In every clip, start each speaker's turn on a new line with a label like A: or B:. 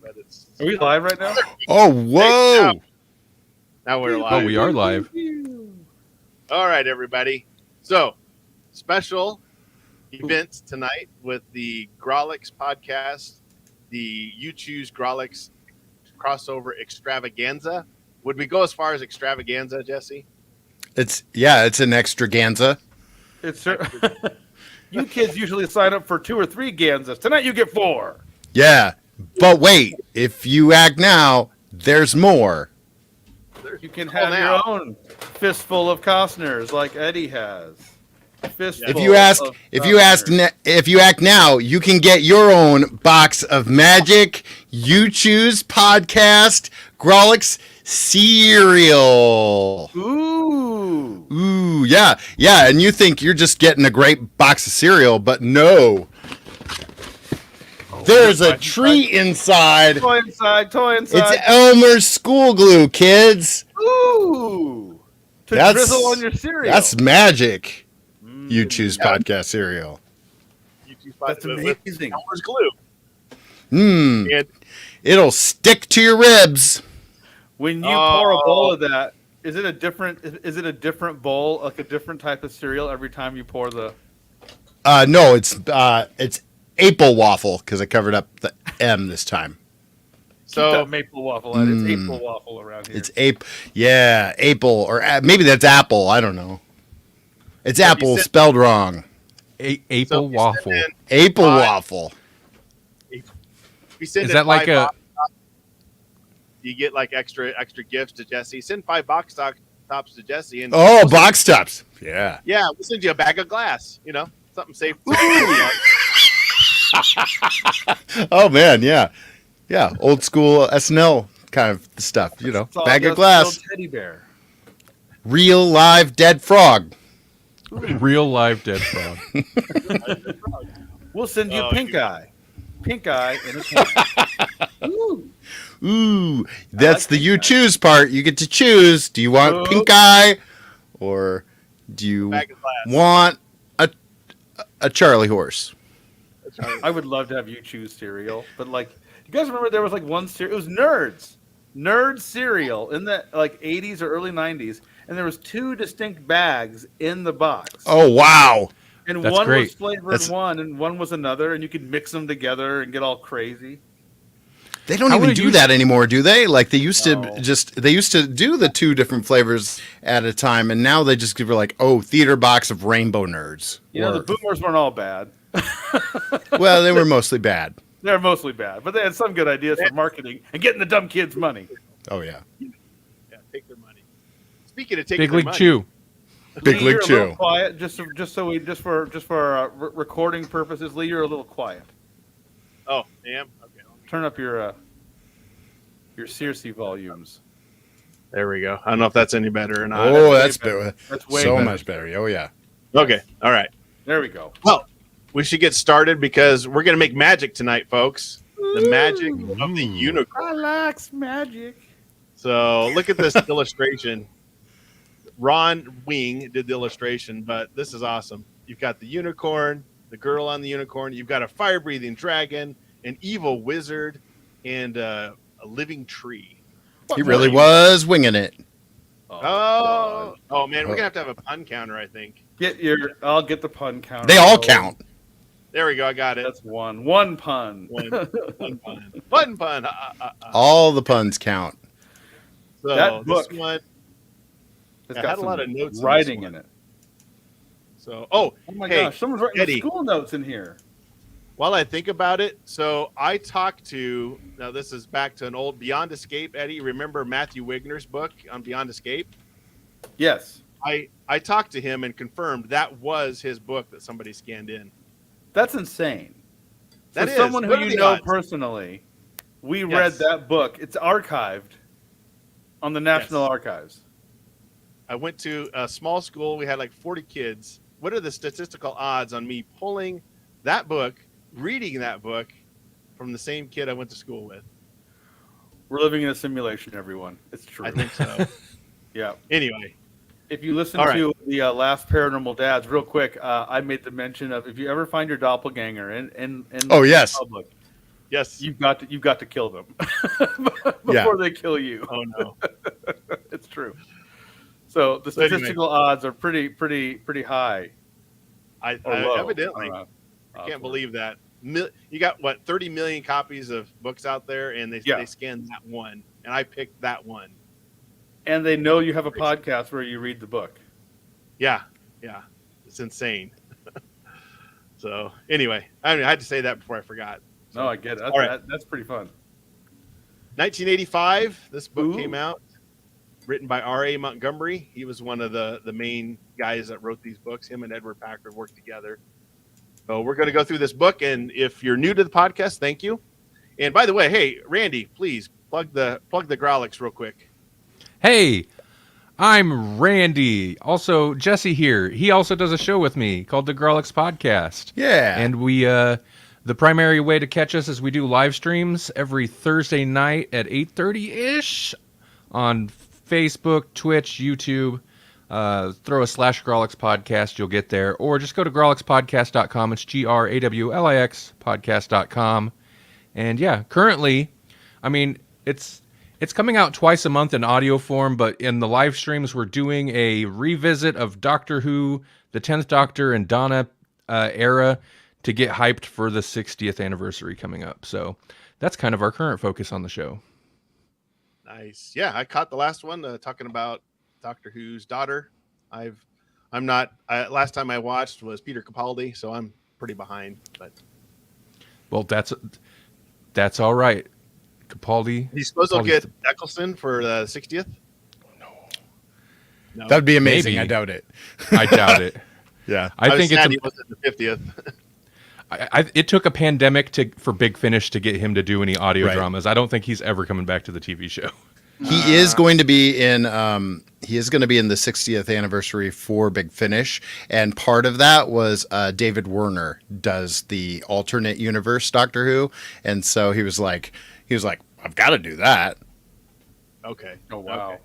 A: but it's.
B: Are we live right now?
C: Oh, whoa!
A: Now we're live.
D: Oh, we are live.
A: All right, everybody. So, special events tonight with the Grawlix podcast, the Uchoose Grawlix crossover extravaganza. Would we go as far as extravaganza, Jesse?
C: It's an extravaganza.
B: It's you kids usually sign up for 2 or 3 Ganzas. Tonight you get 4.
C: Yeah, but wait, if you act now, there's more.
B: You can have your own fistful of Costners like Eddie has. Fistful
C: If you act now, you can get your own box of Magic Uchoose Podcast Grawlix cereal. Ooh, yeah, and you think you're just getting a great box of cereal, but no. There's a treat inside.
B: Toy inside.
C: It's Elmer's school glue, kids.
B: Ooh. To drizzle on your cereal.
C: That's magic. Uchoose Podcast cereal.
B: That's amazing.
A: Elmer's glue.
C: And it'll stick to your ribs.
B: When you pour a bowl of that, is it a different bowl, like a different type of cereal every time you pour the?
C: No, it's Apple waffle because I covered up the M this time.
B: So that maple waffle. It's April waffle around here.
C: It's Apple, or maybe that's Apple. I don't know. It's Apple spelled wrong.
D: Apple waffle.
C: Apple waffle.
A: Is
D: that like a?
A: You get like extra gifts to Jesse. Send 5 box tops to Jesse, and
C: box tops. Yeah.
A: Yeah, we'll send you a bag of glass. You know, something safe.
C: Oh man, yeah, old school SNL kind of stuff. You know, bag of glass.
B: Teddy bear.
C: Real live dead frog.
D: Real live dead frog.
B: We'll send you pink eye in a can.
C: Ooh, that's the you choose part. You get to choose. Do you want pink eye, or do you want a Charlie horse?
B: I would love to have you choose cereal, but like, you guys remember there was like one cereal? It was Nerds cereal in the like 80s or early 90s, and there was 2 distinct bags in the box.
C: Oh wow!
B: And
D: that's
B: one
D: great.
B: was flavored one, and one was another, and you could mix them together and get all crazy.
C: They don't even do that anymore, do they? Like they used to do the 2 different flavors at a time, and now they just give you like, theater box of Rainbow Nerds.
B: You know, the boomers weren't all bad.
C: Well, they were mostly bad.
B: They're mostly bad, but they had some good ideas for marketing and getting the dumb kids money.
C: Oh yeah.
A: Yeah, take their money. Speaking of taking
D: Big
A: their
D: League
A: money,
D: Chew.
C: Big League Chew.
B: A little quiet, just for recording purposes. Lee, you're a little quiet.
A: Oh, damn. Okay.
B: Turn up your Circe volumes.
A: There we go. I don't know if that's any better or not.
C: Oh, that's better.
B: That's way
C: so
B: better.
C: much better. Oh yeah.
A: Okay. All right.
B: There we go.
A: Well, we should get started because we're going to make magic tonight, folks. The magic of the unicorn.
B: I likes magic.
A: So look at this illustration. Ron Wing did the illustration, but this is awesome. You've got the unicorn, the girl on the unicorn. You've got a fire-breathing dragon, an evil wizard, and a living tree.
C: He really was winging it.
A: Oh man, we're going to have a pun counter, I think.
B: I'll get the pun counter.
C: They all count.
A: There we go. I got it.
B: That's one. One pun.
A: One pun. One pun.
C: All the puns count.
A: So
B: that book,
A: this one
B: it's
A: had a lot of notes
B: writing in it.
A: So,
B: oh my gosh, someone's writing Eddie, school notes in here.
A: While I think about it, so I talked to, now this is back to an old Beyond Escape, Eddie. Remember Matthew Wigner's book on Beyond Escape?
B: Yes.
A: I talked to him and confirmed that was his book that somebody scanned in.
B: That's insane.
A: That is.
B: Someone who you know personally, we read that book. It's archived on the National Archives.
A: I went to a small school. We had like 40 kids. What are the statistical odds on me pulling that book, reading that book from the same kid I went to school with?
B: We're living in a simulation, everyone. It's true.
A: I think so.
B: Yeah.
A: Anyway.
B: If you listen to the last Paranormal Dads, real quick, I made the mention of if you ever find your doppelganger in
C: yes.
B: public,
A: Yes.
B: You've got to kill them before they kill you.
A: Oh no.
B: It's true. So the
A: Anyway.
B: statistical odds are pretty high.
A: I
B: Or low.
A: evidently
B: I
A: can't believe that. You got what 30 million copies of books out there, and they scanned that one, and I picked that one.
B: And they know you have a podcast where you read the book.
A: Yeah, it's insane. So anyway, I had to say that before I forgot. So,
B: No, I get it.
A: all right.
B: That's pretty fun.
A: 1985, this book came out, written by R.A. Montgomery. He was one of the main guys that wrote these books. Him and Edward Packard worked together. So we're going to go through this book, and if you're new to the podcast, thank you. And by the way, hey, Randy, please plug the Grawlix real quick.
D: Hey, I'm Randy. Also, Jesse here. He also does a show with me called the Grawlix Podcast.
C: Yeah.
D: And we, the primary way to catch us is we do live streams every Thursday night at 8:30-ish on Facebook, Twitch, YouTube. Throw a /Grawlix Podcast, you'll get there. Or just go to grawlixpodcast.com. It's GRAWLIX podcast.com. And yeah, currently, I mean, it's coming out twice a month in audio form, but in the live streams, we're doing a revisit of Doctor Who, the 10th Doctor, and Donna era to get hyped for the 60th anniversary coming up. So that's kind of our current focus on the show.
A: Nice. Yeah, I caught the last one talking about Doctor Who's daughter. Last time I watched was Peter Capaldi, so I'm pretty behind. But
D: well, that's all right. Capaldi.
A: he's supposed to get Eccleston for the 60th. No.
C: That'd be amazing.
D: Maybe.
C: I doubt it.
D: I doubt it.
C: Yeah.
D: I think it's
A: he wasn't the 50th.
D: it took a pandemic for Big Finish to get him to do any audio
C: Right.
D: dramas. I don't think he's ever coming back to the TV show.
C: He is going to be in the 60th anniversary for Big Finish, and part of that was David Werner does the alternate universe Doctor Who, and so he was like, I've got to do that.
A: Okay.
B: Oh wow.
A: Okay.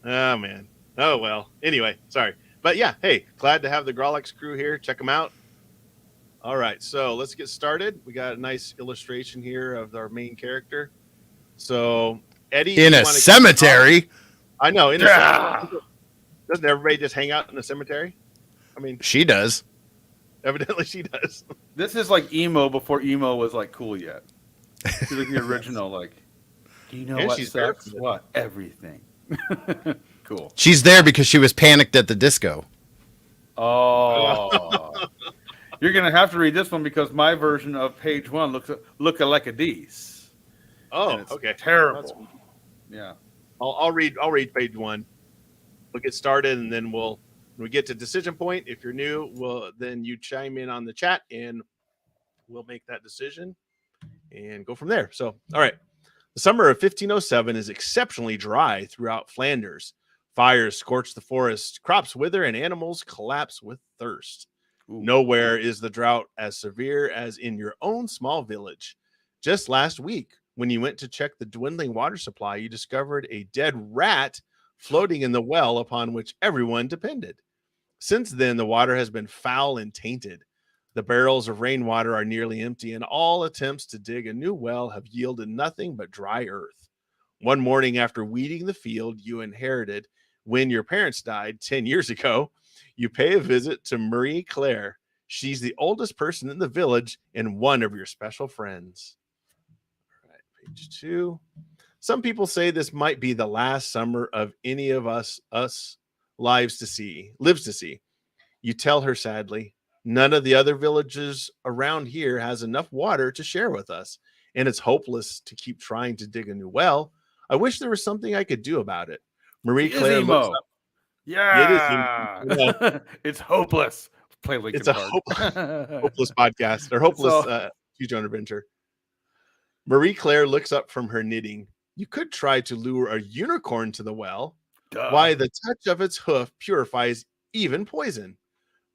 A: Oh man. Oh well. Anyway, sorry, but yeah. Hey, glad to have the Grawlix crew here. Check them out. All right, so let's get started. We got a nice illustration here of our main character. So Eddie
C: In a cemetery.
A: I know. In a cemetery. Doesn't everybody just hang out in the cemetery? I mean,
C: She does.
A: evidently she does.
B: This is like emo before emo was like cool yet. She's like the original. Like, do you know
A: And
B: what
A: she's
B: sucks?
A: barefoot.
B: What? Everything. Cool.
C: She's there because she was panicked at the disco.
B: Oh. You're gonna have to read this one because my version of page one look like a D's.
A: Oh,
B: And it's
A: okay.
B: Terrible. Yeah.
A: I'll read page one. We'll get started, and then when we get to decision point. If you're new, then you chime in on the chat, and we'll make that decision and go from there. So, all right. The summer of 1507 is exceptionally dry throughout Flanders. Fires scorch the forest, crops wither, and animals collapse with thirst.
B: Ooh.
A: Nowhere is the drought as severe as in your own small village. Just last week, when you went to check the dwindling water supply, you discovered a dead rat floating in the well upon which everyone depended. Since then, the water has been foul and tainted. The barrels of rainwater are nearly empty, and all attempts to dig a new well have yielded nothing but dry earth. One morning after weeding the field you inherited when your parents died 10 years ago, you pay a visit to Marie Claire. She's the oldest person in the village and one of your special friends. All right, page 2. Some people say this might be the last summer of any of us lives to see. You tell her sadly, none of the other villages around here has enough water to share with us, and it's hopeless to keep trying to dig a new well. I wish there was something I could do about it. Marie Claire looks up.
B: Yeah.
A: It is emo.
B: It's hopeless. Play Linkin
A: It's a
B: Park.
A: hopeless podcast or hopeless choose your own adventure. Marie Claire looks up from her knitting. You could try to lure a unicorn to the well.
B: Duh.
A: Why, the touch of its hoof purifies even poison.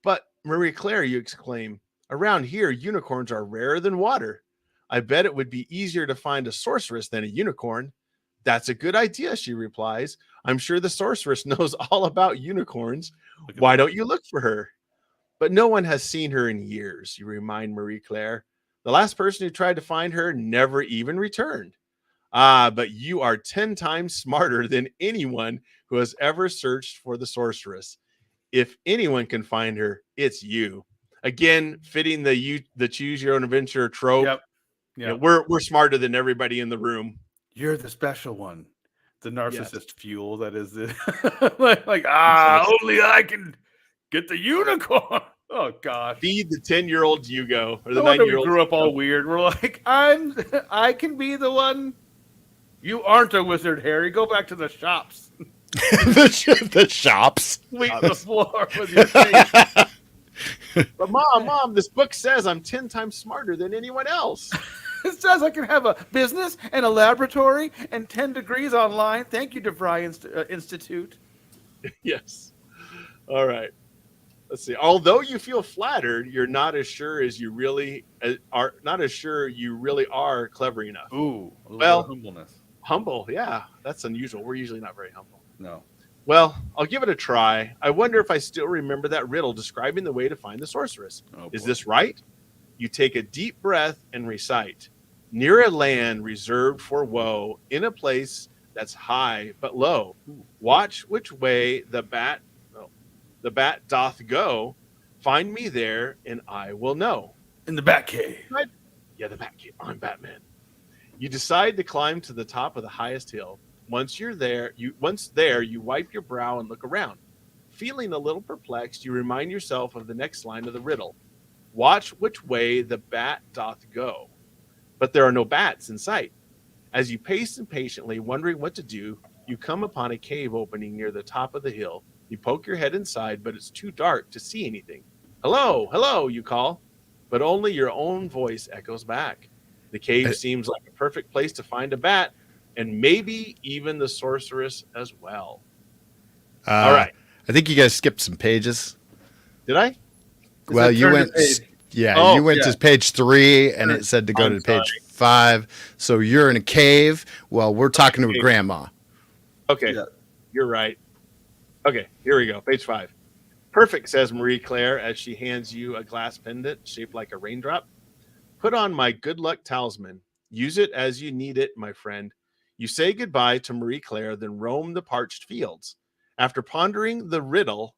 A: But Marie Claire, you exclaim, around here unicorns are rarer than water. I bet it would be easier to find a sorceress than a unicorn. That's a good idea, she replies. I'm sure the sorceress knows all about unicorns. Why don't you look for her? But no one has seen her in years, you remind Marie Claire. The last person who tried to find her never even returned. But you are 10 times smarter than anyone who has ever searched for the sorceress. If anyone can find her, it's you. Again, fitting the choose your own adventure trope.
B: Yep.
A: You know, we're smarter than everybody in the room.
B: You're the special one. The narcissist fuel that is the only I can get the unicorn. Oh gosh.
A: Feed the 10-year-old Hugo or the
B: No
A: 9-year-old.
B: We grew up all weird. We're like, I can be the one. You aren't a wizard, Harry. Go back to the shops.
C: the shops.
B: Sweep the floor with your face.
A: But mom, this book says I'm 10 times smarter than anyone else.
B: It says I can have a business and a laboratory and 10 degrees online. Thank you, DeVry Institute.
A: Yes. All right. Let's see. Although you feel flattered, you're not as sure as you really are. Not as sure you really are clever enough.
B: Ooh, a little humbleness.
A: Humble, yeah, that's unusual. We're usually not very humble.
B: No.
A: Well, I'll give it a try. I wonder if I still remember that riddle describing the way to find the sorceress. Is this right? You take a deep breath and recite. Near a land reserved for woe, in a place that's high but low. Watch which way the bat doth go. Find me there, and I will know.
B: In the Batcave.
A: Right? Yeah, the Batcave. I'm Batman. You decide to climb to the top of the highest hill. Once there, you wipe your brow and look around. Feeling a little perplexed, you remind yourself of the next line of the riddle. Watch which way the bat doth go. But there are no bats in sight. As you pace impatiently, wondering what to do, you come upon a cave opening near the top of the hill. You poke your head inside, but it's too dark to see anything. Hello, hello, you call, but only your own voice echoes back. The cave seems like a perfect place to find a bat, and maybe even the sorceress as well. All right.
C: I think you guys skipped some pages.
A: Did I?
C: Well, you went. Yeah, you went to page 3, and it said to go to page 5. So you're in a cave. Well, we're talking to a grandma.
A: Okay, you're right. Okay, here we go. Page 5. Perfect, says Marie Claire as she hands you a glass pendant shaped like a raindrop. Put on my good luck talisman. Use it as you need it, my friend. You say goodbye to Marie Claire, then roam the parched fields. After pondering the riddle,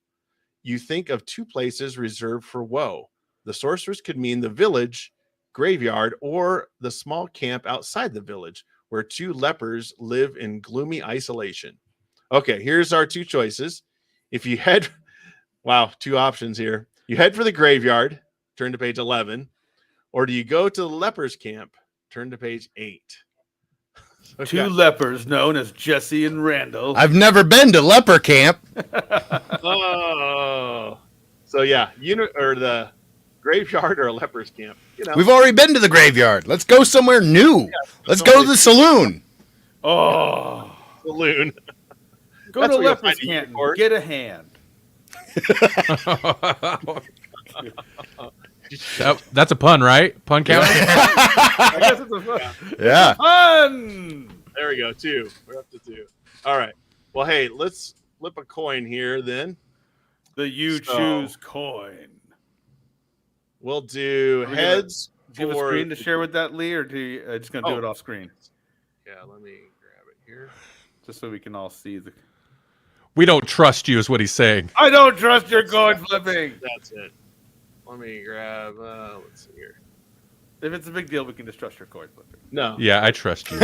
A: you think of 2 places reserved for woe. The sorceress could mean the village, graveyard, or the small camp outside the village, where 2 lepers live in gloomy isolation. Okay, here's our 2 choices. If you head, 2 options here. You head for the graveyard, turn to page 11, or do you go to the lepers camp, turn to page 8.
B: 2 lepers known as Jesse and Randall.
C: I've never been to leper camp.
A: Oh, so yeah, or the graveyard or a lepers camp. You know,
C: We've already been to the graveyard. Let's go somewhere new. Let's go to the saloon.
B: Oh,
A: saloon.
B: Go to lepers camp. Get a hand.
D: That's a pun, right? Pun count?
B: I guess it's a fun.
C: Yeah.
B: Fun.
A: There we go. 2. We're up to 2. All right. Well, hey, let's flip a coin here then.
B: The Uchoose coin.
A: We'll do heads.
B: Do you have a screen to share with that, Lee, or do you just going to do it off screen?
A: Yeah, let me grab it here.
B: Just so we can all see the...
D: We don't trust you is what he's saying.
B: I don't trust your coin flipping.
A: That's it. Let me grab, let's see here.
B: If it's a big deal, we can just trust your coin flipping.
A: No.
D: Yeah, I trust you.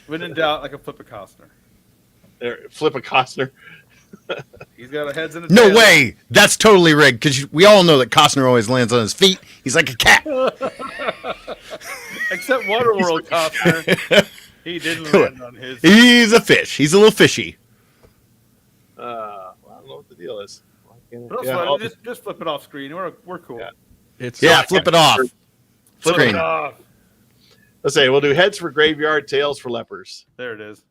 B: When in doubt, like a flip a Costner.
A: There, flip a Costner.
B: He's got a heads and a
C: No
B: tails.
C: way. That's totally rigged because we all know that Costner always lands on his feet. He's like a cat.
B: Except Waterworld Costner. He didn't land on his.
C: He's a fish. He's a little fishy.
A: Well, I don't know what the deal is.
B: Just flip it off screen. We're cool.
A: Yeah.
C: Flip it off.
B: Flip
C: Screen.
B: it off.
A: Let's say we'll do heads for graveyard, tails for lepers.
B: There it is.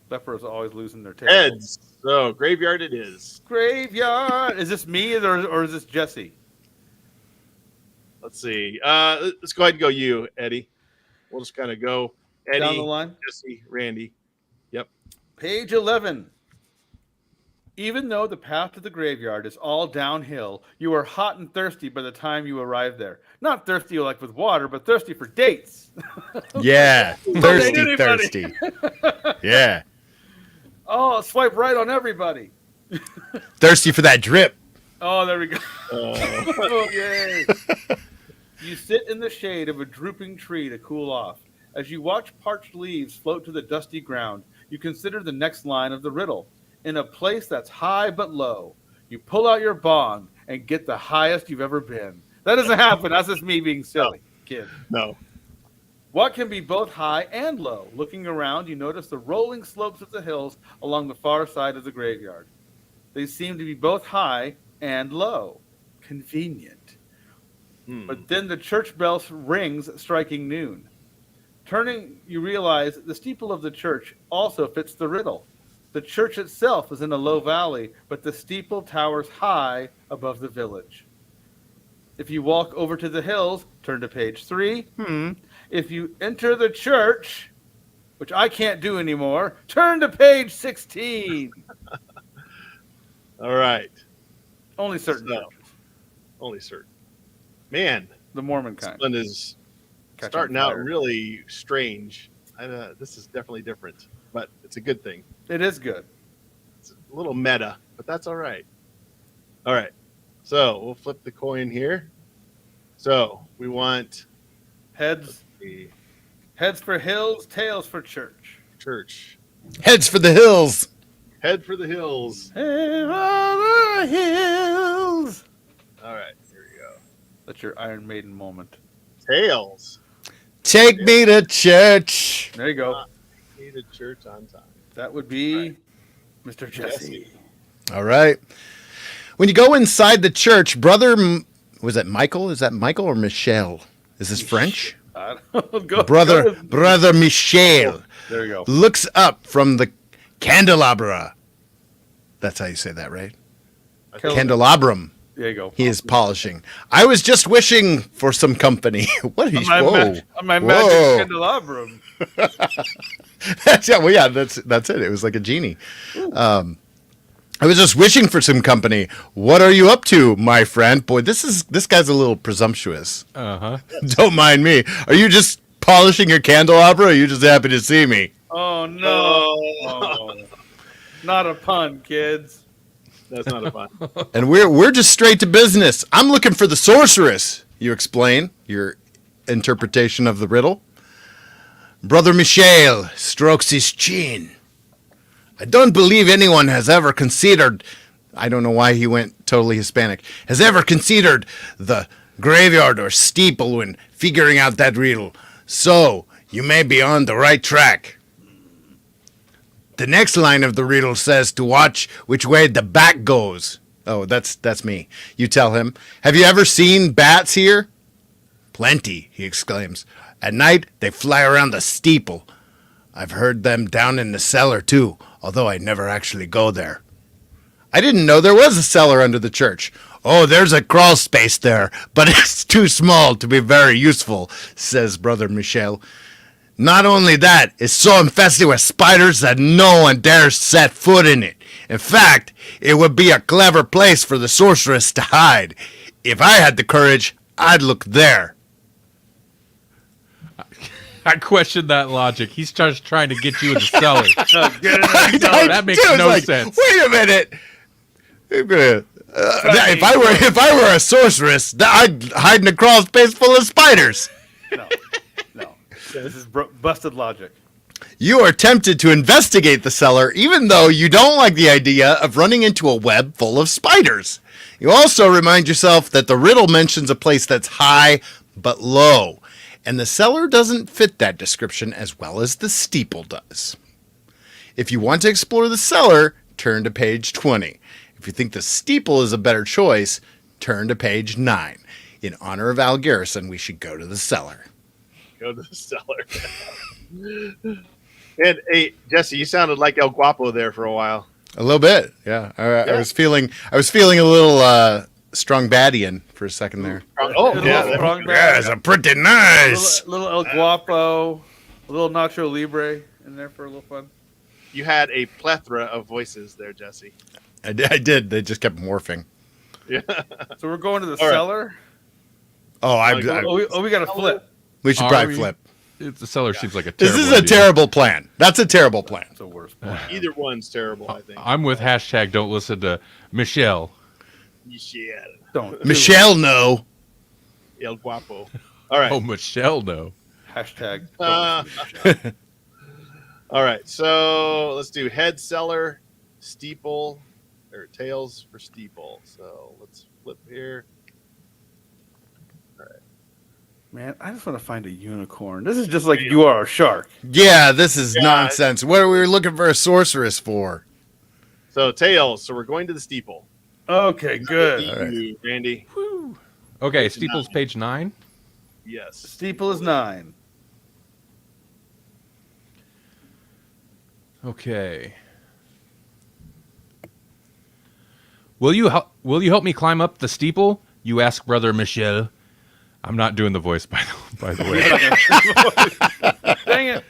B: Lepers always losing their tails.
A: Heads. So graveyard it is.
B: Graveyard. Is this me or is this Jesse?
A: Let's see. Let's go ahead and go you, Eddie. We'll just kind of go Eddie,
B: Down the line.
A: Jesse, Randy. Yep.
B: Page 11. Even though the path to the graveyard is all downhill, you are hot and thirsty by the time you arrive there. Not thirsty like with water, but thirsty for dates.
C: Yeah, thirsty,
B: anybody.
C: thirsty. Yeah,
B: Oh, swipe right on everybody.
C: thirsty for that drip.
B: Oh, there we go. Oh, yay. You sit in the shade of a drooping tree to cool off. As you watch parched leaves float to the dusty ground, you consider the next line of the riddle. In a place that's high but low, you pull out your bong and get the highest you've ever been. That doesn't happen. That's just me being silly, kid.
A: No.
B: What can be both high and low? Looking around, you notice the rolling slopes of the hills along the far side of the graveyard. They seem to be both high and low. Convenient. But then the church bell rings, striking noon. Turning, you realize the steeple of the church also fits the riddle. The church itself is in a low valley, but the steeple towers high above the village. If you walk over to the hills, turn to page 3. If you enter the church, which I can't do anymore, turn to page 16.
A: All right.
B: Only certain
A: So,
B: churches.
A: only certain. Man,
B: The Mormon
A: this
B: kind.
A: one is
B: Catch
A: starting
B: on
A: out
B: fire.
A: really strange. This is definitely different, but it's a good thing.
B: It is good.
A: It's a little meta, but that's all right. All right. So we'll flip the coin here. So we want
B: Heads
A: the
B: for hills, tails for church.
A: church.
C: Heads for the hills.
A: Head for the hills.
B: Hey, over the hills.
A: All right. Here we go.
B: That's your Iron Maiden moment.
A: Tails.
C: Take me to church.
B: There you go.
A: Need a church on time.
B: That would be
A: Right.
B: Mr. Jesse.
C: All right. When you go inside the church, was it Michael? Is that Michael or Michelle? Is this French?
B: I don't go.
C: Brother Michel
B: There you go.
C: looks up from the candelabra. That's how you say that, right? Candelabrum.
B: There you go.
C: He is polishing. I was just wishing for some company. What is
B: On my magic
C: Whoa.
B: candelabrum.
C: That's it. It was like a genie. I was just wishing for some company. What are you up to, my friend? Boy, this guy's a little presumptuous. Don't mind me. Are you just polishing your candelabra? Or are you just happy to see me?
B: Oh no! Not a pun, kids.
A: That's not a fun.
C: And we're just straight to business. I'm looking for the sorceress. You explain your interpretation of the riddle. Brother Michel strokes his chin. I don't believe anyone has ever considered, I don't know why he went totally Hispanic, has ever considered the graveyard or steeple when figuring out that riddle. So, you may be on the right track. The next line of the riddle says to watch which way the bat goes. Oh, that's me. You tell him. Have you ever seen bats here? Plenty, he exclaims. At night, they fly around the steeple. I've heard them down in the cellar, too, although I never actually go there. I didn't know there was a cellar under the church. Oh, there's a crawl space there, but it's too small to be very useful, says Brother Michel. Not only that, it's so infested with spiders that no one dares set foot in it. In fact, it would be a clever place for the sorceress to hide. If I had the courage, I'd look there.
D: I question that logic. He's just trying to get you in the cellar.
C: That
D: makes no sense.
C: Wait a minute. If I were a sorceress, I'd hide in a crawl space full of spiders.
B: No. This is busted logic.
C: You are tempted to investigate the cellar, even though you don't like the idea of running into a web full of spiders. You also remind yourself that the riddle mentions a place that's high but low, and the cellar doesn't fit that description as well as the steeple does. If you want to explore the cellar, turn to page 20. If you think the steeple is a better choice, turn to page 9. In honor of Al Garrison, we should go to the cellar.
A: Go to the cellar. And hey, Jesse, you sounded like El Guapo there for a while.
C: A little bit, yeah. I was feeling a little strong baddian for a second there.
A: Oh,
C: Yeah, it's a pretty nice.
B: Little El Guapo, a little Nacho Libre in there for a little fun.
A: You had a plethora of voices there, Jesse.
C: I did. They just kept morphing.
A: Yeah.
B: So we're going to the
A: All right.
B: cellar.
C: Oh,
B: We got to flip.
C: we should
D: Are
C: probably
D: we?
C: flip.
D: The cellar seems like a
C: This
D: terrible
C: is a
D: idea.
C: terrible plan. That's a terrible plan.
B: It's the worst plan.
A: Either one's terrible, I think.
D: I'm with hashtag don't listen to Michelle.
A: Michelle.
B: Don't.
C: Michelle, no.
A: El Guapo. All right.
D: Oh, Michelle, no.
B: Hashtag.
A: Uh, All right. So let's do head cellar, steeple, or tails for steeple. So let's flip here.
B: Man, I just want to find a unicorn. This is just like you are a shark.
C: Yeah, this is
A: Yeah.
C: nonsense. What are we looking for a sorceress for?
A: So tails. So we're going to the steeple.
B: Okay, good.
A: You,
C: All right.
A: Randy.
D: Okay,
A: Page
D: Steeple's
A: 9.
D: page 9.
A: Yes.
B: Steeple is 9.
D: Okay. Will you help me climb up the steeple? You ask Brother Michel. I'm not doing the voice by the way.
B: Dang it.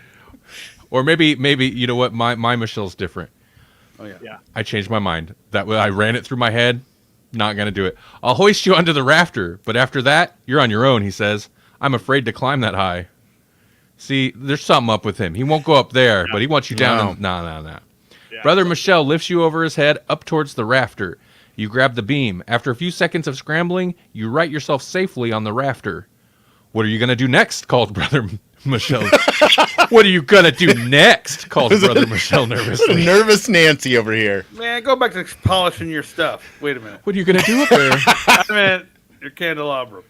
D: Or maybe you know what? My Michelle's different.
B: Oh, yeah.
A: Yeah.
D: I changed my mind. That way I ran it through my head. Not gonna do it. I'll hoist you onto the rafter, but after that, you're on your own. He says. I'm afraid to climb that high. See, there's something up with him. He won't go up there, but he wants you down. No.
A: Yeah.
D: Brother Michel lifts you over his head up towards the rafter. You grab the beam. After a few seconds of scrambling, you right yourself safely on the rafter. What are you going to do next? Called Brother Michel. What are you going to do next? Called Brother Michel nervously.
C: Nervous Nancy over here.
B: Man, go back to polishing your stuff. Wait a minute.
D: What are you going to do up there?
B: I meant your candelabra.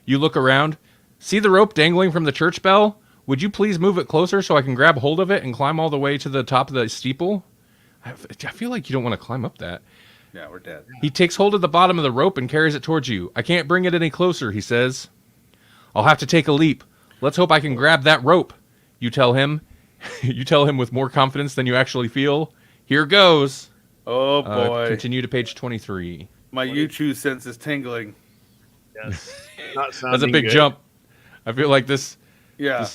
D: You look around. See the rope dangling from the church bell? Would you please move it closer so I can grab hold of it and climb all the way to the top of the steeple? I feel like you don't want to climb up that.
B: Yeah, we're dead.
D: He takes hold of the bottom of the rope and carries it towards you. I can't bring it any closer, he says. I'll have to take a leap. Let's hope I can grab that rope. You tell him. You tell him with more confidence than you actually feel. Here goes.
B: Oh, boy.
D: Continue to page 23.
B: My Uchoose sense is tingling.
A: Yes. Not
D: That's a
A: sounding
D: big
A: good.
D: jump. I feel like this...
B: Yeah.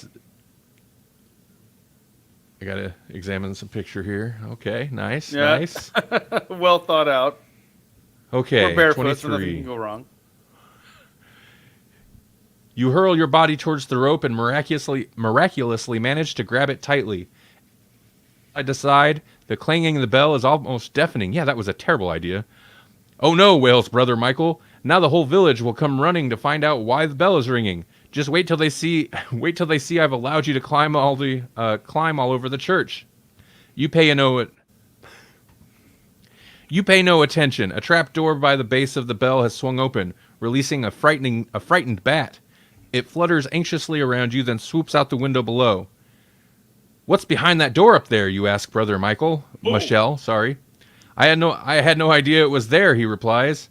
D: I gotta examine some picture here. Okay, nice,
B: Yeah.
D: nice.
B: Well thought out.
D: Okay,
B: We're barefoot, so nothing
D: 23.
B: can go wrong.
D: You hurl your body towards the rope and miraculously manage to grab it tightly. I decide the clanging of the bell is almost deafening. Yeah, that was a terrible idea. Oh no, wails Brother Michael. Now the whole village will come running to find out why the bell is ringing. Just wait till they see I've allowed you to climb all over the church. You pay no attention. A trap door by the base of the bell has swung open, releasing a frightened bat. It flutters anxiously around you, then swoops out the window below. What's behind that door up there? You ask Brother Michel, sorry. I had no idea it was there, he replies.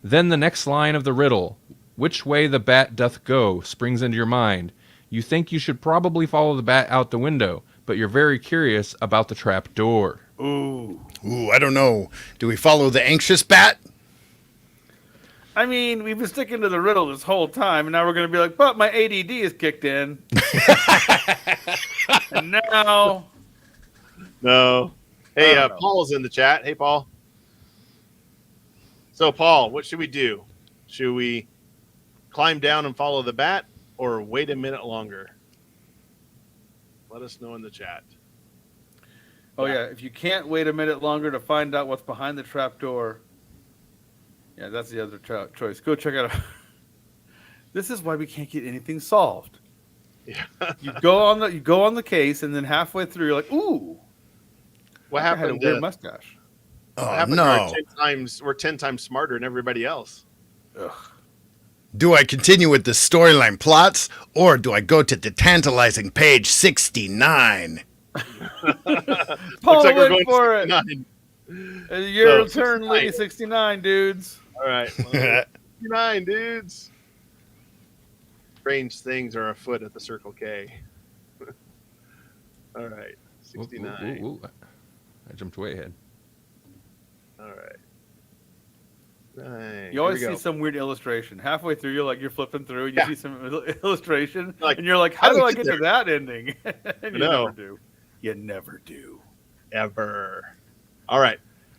D: Then the next line of the riddle, which way the bat doth go, springs into your mind. You think you should probably follow the bat out the window, but you're very curious about the trap door.
B: Ooh.
C: Ooh, I don't know. Do we follow the anxious bat?
B: I mean, we've been sticking to the riddle this whole time, and now we're going to be like, but my ADD is kicked in. And now...
A: No. Hey,
B: I don't know.
A: Paul's in the chat. Hey, Paul. So, Paul, what should we do? Should we climb down and follow the bat, or wait a minute longer? Let us know in the chat.
B: Oh, yeah. If you can't wait a minute longer to find out what's behind the trap door, yeah, that's the other choice. Go check it out. This is why we can't get anything solved.
A: Yeah.
B: You go on the case, and then halfway through, you're like, ooh.
A: What
B: I had a
A: happened?
B: weird mustache.
C: Oh,
A: What happened?
C: no.
A: We're 10 times smarter than everybody else.
B: Ugh.
C: Do I continue with the storyline plots, or do I go to the tantalizing page 69?
B: Paul,
A: like we're
B: wait
A: going
B: for it.
A: 69.
B: Your
A: So,
B: turn,
A: 69.
B: Lady 69, dudes.
A: All right. 69, dudes. Strange things are afoot at the Circle K. All right. 69.
D: Ooh. I jumped way ahead.
A: All right. Nine.
B: You always
A: Here we
B: see
A: go.
B: some weird illustration. Halfway through, you're flipping through, and you
A: Yeah.
B: see some illustration,
A: Like,
B: and you're like,
A: how
B: how
A: do
B: do
A: we
B: I
A: get
B: get to that ending? And you
A: know.
B: never do. You never do.
A: Ever. All right.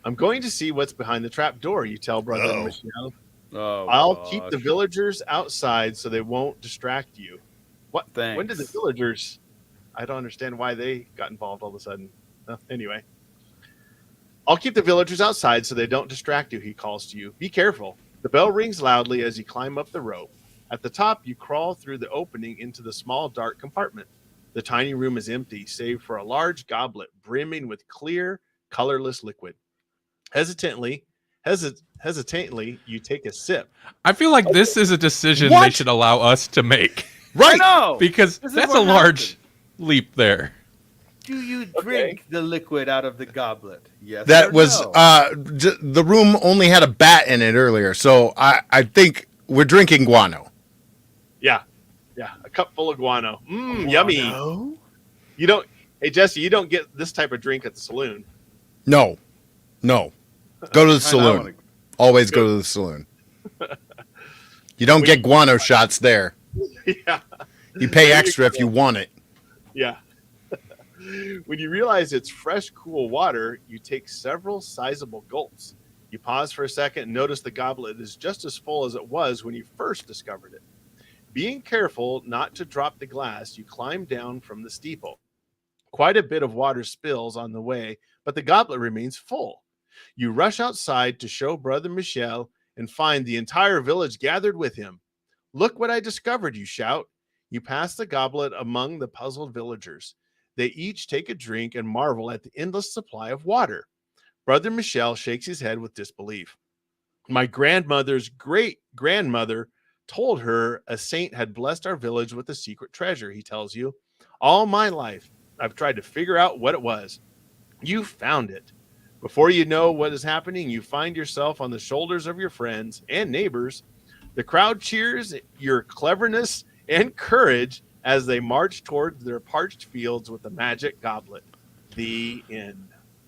A: I'm going to see what's behind the trap door, you tell Brother
C: Oh.
A: Michelle.
B: Oh,
A: I'll keep the villagers outside so they won't distract you. What?
B: Thanks.
A: When did the villagers? I don't understand why they got involved all of a sudden. Anyway, I'll keep the villagers outside so they don't distract you, he calls to you. Be careful. The bell rings loudly as you climb up the rope. At the top, you crawl through the opening into the small, dark compartment. The tiny room is empty, save for a large goblet brimming with clear, colorless liquid. Hesitantly, you take a sip.
D: I feel like this is a decision
C: What?
D: they should allow us to make.
B: I know.
D: Because
B: This is
D: that's
B: what
D: a large
B: happened.
D: leap there.
B: Do you drink the liquid out of the goblet? Yes.
C: That
B: or
C: was
B: no?
C: the room only had a bat in it earlier, so I think we're drinking guano.
A: Yeah, a cup full of guano. Yummy.
C: No,
A: You don't. Hey Jesse, you don't get this type of drink at the saloon.
C: no. Go to the
B: I
C: saloon.
B: wanna-
C: Always go to the saloon. You don't get guano shots there.
A: Yeah,
C: You pay extra if you want it.
A: yeah. When you realize it's fresh, cool water, you take several sizable gulps. You pause for a second and notice the goblet is just as full as it was when you first discovered it. Being careful not to drop the glass, you climb down from the steeple. Quite a bit of water spills on the way, but the goblet remains full. You rush outside to show Brother Michel and find the entire village gathered with him. Look what I discovered, you shout. You pass the goblet among the puzzled villagers. They each take a drink and marvel at the endless supply of water. Brother Michel shakes his head with disbelief. My grandmother's great-grandmother told her a saint had blessed our village with a secret treasure, he tells you. All my life, I've tried to figure out what it was. You found it. Before you know what is happening, you find yourself on the shoulders of your friends and neighbors. The crowd cheers your cleverness and courage as they march toward their parched fields with the magic goblet. The end.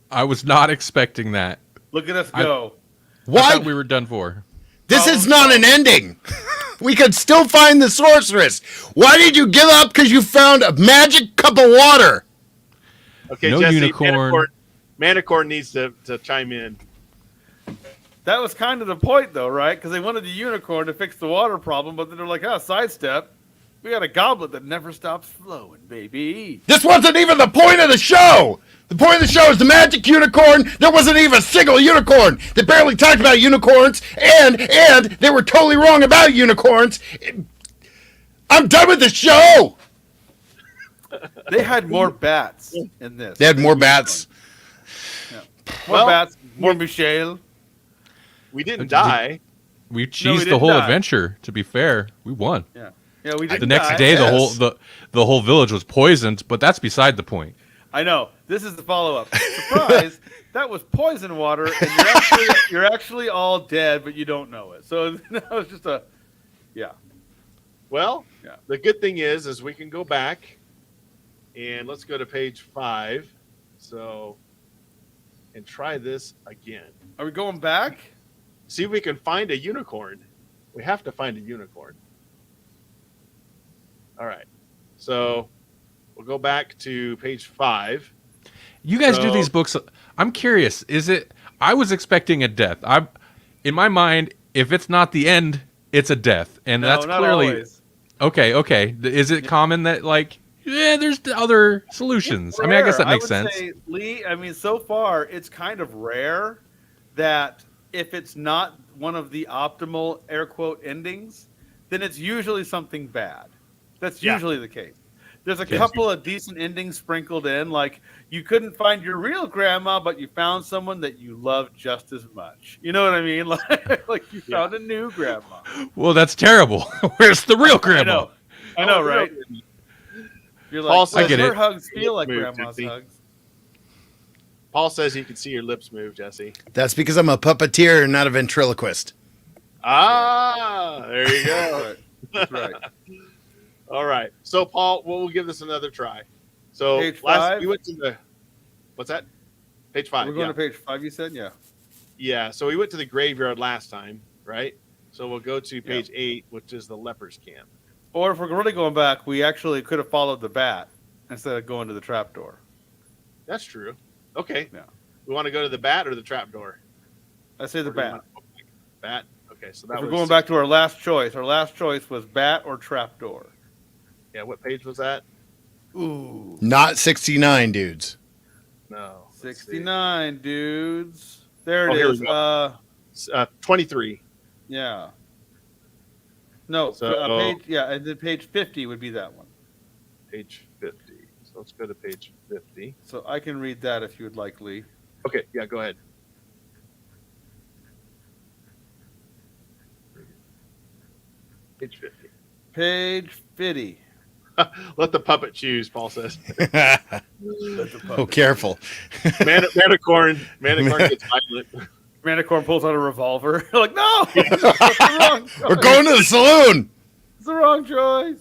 D: I was not expecting that.
B: Look at us go.
D: I
C: What?
D: thought we were done for.
C: This is not an ending. We could still find the sorceress. Why did you give up because you found a magic cup of water?
A: Okay,
D: No
A: Jesse,
D: unicorn.
A: Manicorn needs to chime in.
B: That was kind of the point, though, right? Because they wanted the unicorn to fix the water problem, but then they're like, sidestep. We got a goblet that never stops flowing, baby.
C: This wasn't even the point of the show. The point of the show is the magic unicorn. There wasn't even a single unicorn. They barely talked about unicorns, and they were totally wrong about unicorns. I'm done with the show.
B: They had more bats in this.
C: They had more bats.
B: More
A: Well,
B: bats, more Michelle.
A: We didn't die.
D: We
B: we
D: cheesed the
B: didn't
D: whole
B: die.
D: adventure. To be fair, we won.
B: Yeah, we did.
D: The next
B: die.
D: day,
C: Yes.
D: the whole village was poisoned, but that's beside the point.
B: I know. This is the follow-up. Surprise! That was poison water, and you're actually all dead, but you don't know it. So that was just
A: Well,
B: Yeah.
A: the good thing is we can go back and let's go to page 5. So, and try this again.
B: Are we going back?
A: See if we can find a unicorn. We have to find a unicorn. All right. So we'll go back to page 5.
D: You guys do
A: So-
D: these books. I'm curious. Is it? I was expecting a death. In my mind, if it's not the end, it's a death, and
B: No,
D: that's
B: not
D: clearly
B: always.
D: okay. Okay. Is it common that there's other solutions? I mean, I guess that makes sense.
B: Say, Lee, so far it's kind of rare that if it's not one of the optimal air quote endings, then it's usually something bad. That's
A: Yeah.
B: usually the case. There's a couple of decent endings sprinkled in, like you couldn't find your real grandma, but you found someone that you love just as much. You know what I mean? Like you found a new grandma.
D: Well, that's terrible. Where's the real grandma?
B: I know,
A: Oh,
B: right?
A: really?
B: You're
A: Paul
B: like,
A: says
D: get
B: her
D: it.
B: hugs feel like
A: Move,
B: grandma's
A: Jesse.
B: hugs.
A: Paul says he can see your lips move, Jesse.
C: That's because I'm a puppeteer and not a ventriloquist.
A: Ah, there you go.
B: Right. That's right.
A: All right. So, Paul, we'll give this another try. So,
B: Page 5?
A: we went to the, what's that? Page 5.
B: We're going
A: yeah.
B: to page 5, you said? Yeah.
A: Yeah. So, we went to the graveyard last time, right? So, we'll go to page 8, which is the leper's camp.
B: Or if we're really going back, we actually could have followed the bat instead of going to the trapdoor.
A: That's true. Okay.
B: Yeah.
A: We want to go to the bat or the trap door?
B: I say the
A: Or do you
B: bat.
A: want to go back? Bat. Okay, so that
B: If we're
A: was
B: going back to our last choice. Our last choice was bat or trapdoor.
A: Yeah, what page was that?
B: Ooh.
C: Not 69, dudes.
A: No. let's see.
B: 69, dudes. There
A: Oh,
B: it
A: here we
B: is.
A: go. 23.
B: Yeah. No,
A: So-
B: and then page 50 would be that one.
A: Page 50. So let's go to page 50.
B: So I can read that if you would like, Lee.
A: Okay, yeah, go ahead. Page 50.
B: Page 50.
A: Let the puppet choose, Paul says.
C: Oh, careful.
A: Manicorn gets violent.
B: Manicorn pulls out a revolver. Like, no! It's the wrong choice.
C: We're going to the saloon.
B: It's the wrong choice.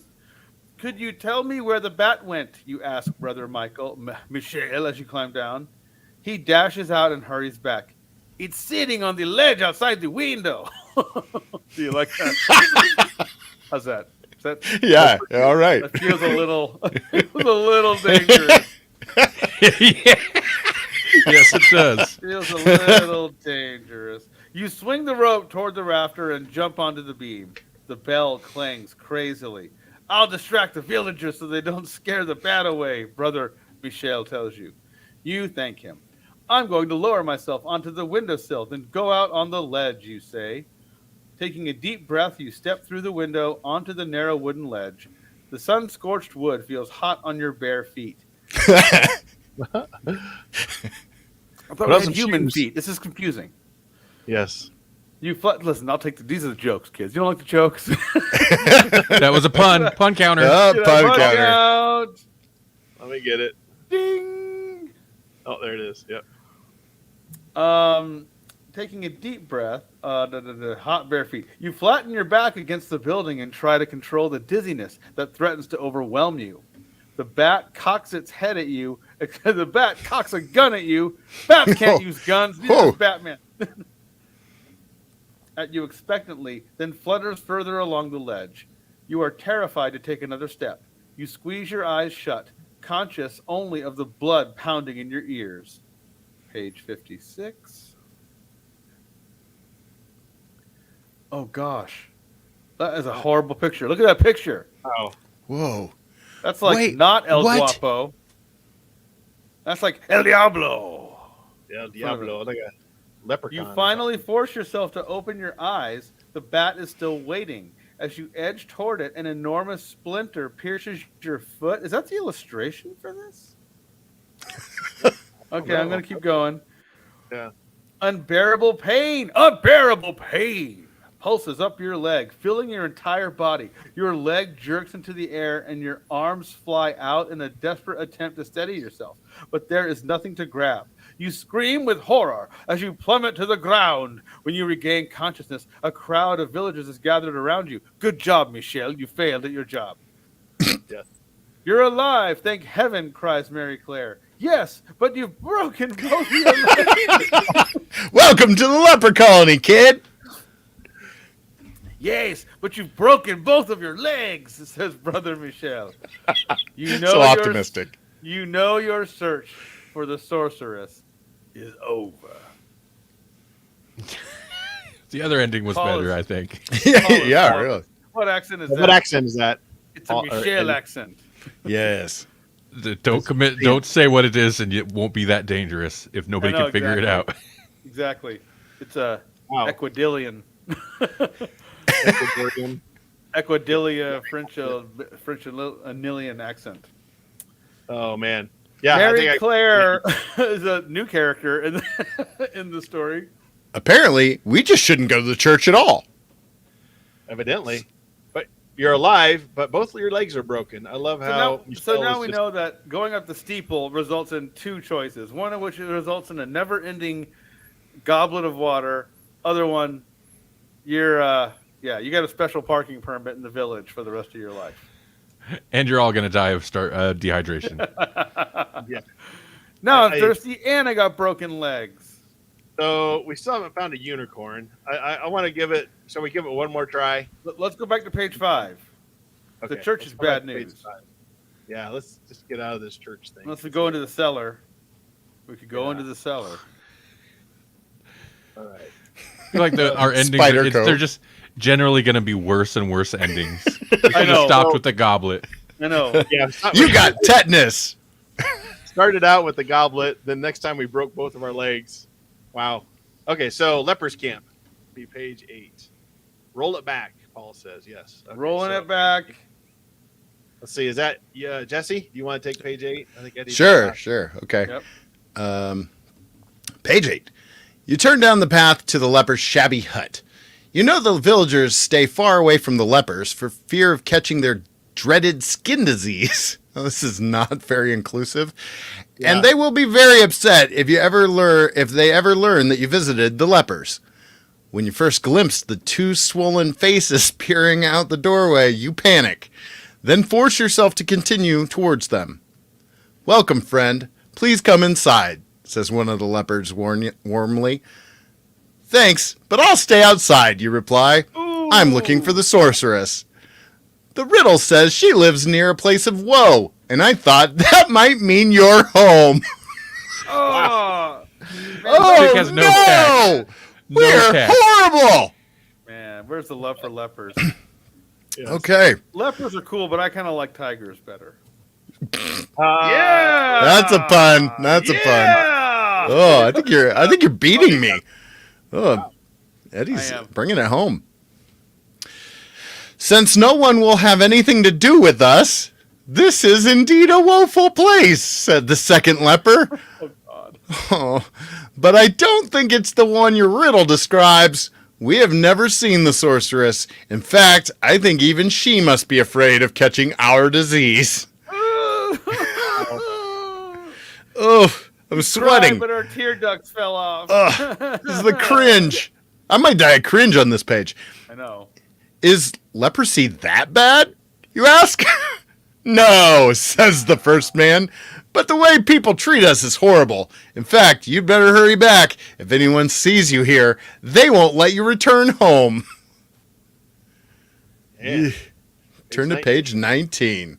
B: Could you tell me where the bat went? You ask Brother Michel, as you climb down. He dashes out and hurries back. It's sitting on the ledge outside the window. Do you like that? How's that? Is that
C: Yeah, all right.
B: that feels a little dangerous.
D: Yeah. Yes, it does.
B: Feels a little dangerous. You swing the rope toward the rafter and jump onto the beam. The bell clangs crazily. I'll distract the villagers so they don't scare the bat away, Brother Michel tells you. You thank him. I'm going to lower myself onto the windowsill, then go out on the ledge, you say. Taking a deep breath, you step through the window onto the narrow wooden ledge. The sun-scorched wood feels hot on your bare feet. I thought we had human
A: shoes.
B: feet. This is confusing.
A: Yes.
B: Listen, I'll take these are the jokes, kids. You don't like the jokes?
D: That was a pun. Pun counter.
C: Oh,
B: Get
C: pun
B: that
C: counter.
B: out.
A: Let me get it.
B: Ding.
A: Oh, there it is. Yep.
B: Taking a deep breath, hot bare feet. You flatten your back against the building and try to control the dizziness that threatens to overwhelm you. The bat cocks its head at you. The bat cocks a gun at you. Bats can't use guns. Neither
C: Whoa.
B: does Batman. At you expectantly, then flutters further along the ledge. You are terrified to take another step. You squeeze your eyes shut, conscious only of the blood pounding in your ears. Page 56. Oh, gosh. That is a horrible picture. Look at that picture.
A: Oh.
C: Whoa.
B: That's like
C: Wait,
B: not El
C: what?
B: Guapo. That's like El Diablo.
A: Yeah, Diablo. Like a leprechaun.
B: You finally force yourself to open your eyes. The bat is still waiting. As you edge toward it, an enormous splinter pierces your foot. Is that the illustration for this? Okay, I'm going to keep going.
A: Yeah.
B: Unbearable pain pulses up your leg, filling your entire body. Your leg jerks into the air and your arms fly out in a desperate attempt to steady yourself. But there is nothing to grab. You scream with horror as you plummet to the ground. When you regain consciousness, a crowd of villagers is gathered around you. Good job, Michel. You failed at your job.
A: Yes.
B: You're alive, thank heaven, cries Mary Claire. Yes, but you've broken both your legs.
C: Welcome to the leper colony, kid.
B: Yes, but you've broken both of your legs, says Brother Michel. You know
C: So optimistic.
B: You know your search for the sorceress is over.
D: The other ending was
B: Paul
D: better,
B: is-
D: I think.
C: Yeah, really.
B: What accent is that?
A: What accent is that?
B: It's a Michel accent.
C: Yes.
D: Don't say what it is, and it won't be that dangerous if nobody
B: I know,
D: can figure it out.
B: Exactly. It's a
A: Wow.
B: Ecuadillian.
A: Ecuadorian.
B: Ecuadilia French Anillian accent.
A: Oh man. Yeah.
B: Mary Claire is a new character in the story.
C: Apparently, we just shouldn't go to the church at all.
A: Evidently, but you're alive, but both of your legs are broken. I love how.
B: So now we know that going up the steeple results in two choices. One of which results in a never-ending goblet of water. Other one, you got a special parking permit in the village for the rest of your life.
D: And you're all going to die of dehydration.
A: Yeah.
B: Now I'm thirsty and I got broken legs.
A: So we still haven't found a unicorn. I want to give it. Shall we give it one more try?
B: Let's go back to page 5.
A: Okay,
B: The church
A: let's
B: is
A: go back
B: bad
A: to page
B: news.
A: 5. Yeah, let's just get out of this church thing.
B: Unless we go into the cellar, We could go into the cellar.
A: All right.
D: I feel like our endings,
C: Spider Cove.
D: they're just generally going to be worse and worse endings.
B: I know.
D: Stopped with the goblet.
B: I know.
A: Yeah.
C: You got tetanus.
A: Started out with the goblet. Then next time we broke both of our legs. Wow. Okay, so Leper's Camp. Be page 8. Roll it back, Paul says. Yes. Okay,
B: Rolling
A: so-
B: it back.
A: Let's see. Is that Jesse? Do you want to take page 8? I think Eddie.
C: Sure. Okay.
B: Yep.
C: Page 8. You turn down the path to the leper's shabby hut. You know the villagers stay far away from the lepers for fear of catching their dreaded skin disease. Well, this is not very inclusive.
A: Yeah.
C: And they will be very upset if they ever learn that you visited the lepers. When you first glimpse the two swollen faces peering out the doorway, you panic. Then force yourself to continue towards them. Welcome, friend. Please come inside, says one of the lepers warmly. Thanks, but I'll stay outside, you reply. I'm looking for the sorceress. The riddle says she lives near a place of woe, and I thought that might mean your home.
B: Oh,
D: Chick has no cat. No
C: We're
D: cat.
C: horrible!
B: man. Where's the love for lepers?
A: Yes.
C: Okay,
B: Lepers are cool, but I kind of like tigers better.
A: Yeah.
C: that's a pun. That's a pun.
B: Yeah.
C: Oh, I think you're beating me. Oh, Eddie's
B: I am.
C: bringing it home. Since no one will have anything to do with us, this is indeed a woeful place, said the second leper.
B: Oh God.
C: Oh, but I don't think it's the one your riddle describes. We have never seen the sorceress. In fact, I think even she must be afraid of catching our disease. Oh, I'm sweating.
B: But our tear ducts fell off.
C: This is the cringe. I might die of cringe on this page.
B: I know.
C: Is leprosy that bad, you ask? No, says the first man. But the way people treat us is horrible. In fact, you'd better hurry back. If anyone sees you here, they won't let you return home.
A: Yeah.
C: Turn to page 19.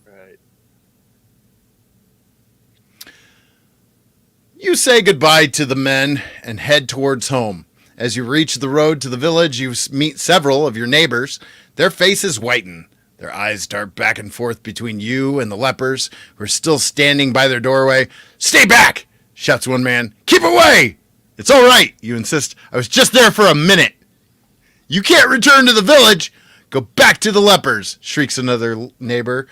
A: Right.
C: You say goodbye to the men and head towards home. As you reach the road to the village, you meet several of your neighbors. Their faces whiten. Their eyes dart back and forth between you and the lepers, who are still standing by their doorway. Stay back, shouts one man. Keep away! It's all right, you insist. I was just there for a minute. You can't return to the village. Go back to the lepers, shrieks another neighbor,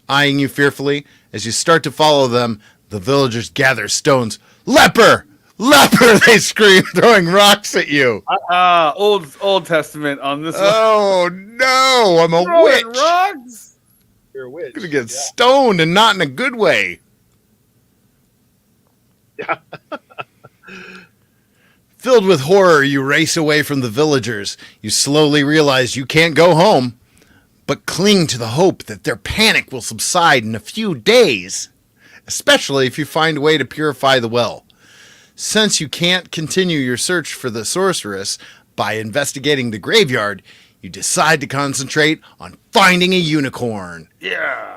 C: eyeing you fearfully. As you start to follow them, the villagers gather stones. Leper! Leper! They scream, throwing rocks at you.
B: Old Testament on this one.
C: Oh no, I'm a
B: Throwing
C: witch.
B: rocks?
A: You're a witch.
C: I'm gonna get stoned, and not in a good way.
A: Yeah.
C: Filled with horror, you race away from the villagers. You slowly realize you can't go home, but cling to the hope that their panic will subside in a few days, especially if you find a way to purify the well. Since you can't continue your search for the sorceress by investigating the graveyard, you decide to concentrate on finding a unicorn.
B: Yeah.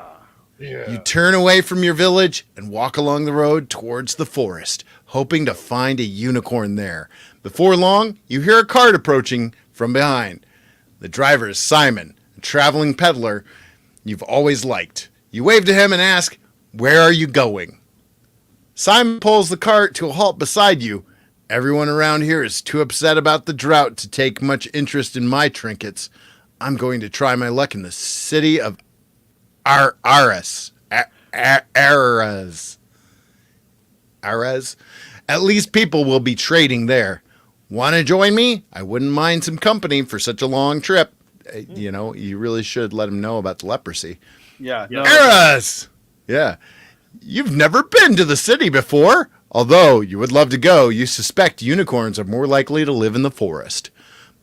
A: Yeah.
C: You turn away from your village and walk along the road towards the forest, hoping to find a unicorn there. Before long, you hear a cart approaching from behind. The driver is Simon, a traveling peddler you've always liked. You wave to him and ask, "Where are you going?" Simon pulls the cart to a halt beside you. Everyone around here is too upset about the drought to take much interest in my trinkets. I'm going to try my luck in the city of Aras. Aras. At least people will be trading there. Want to join me? I wouldn't mind some company for such a long trip. You know, you really should let him know about the leprosy.
B: Yeah. No.
C: Aras! Yeah. You've never been to the city before. Although you would love to go, you suspect unicorns are more likely to live in the forest.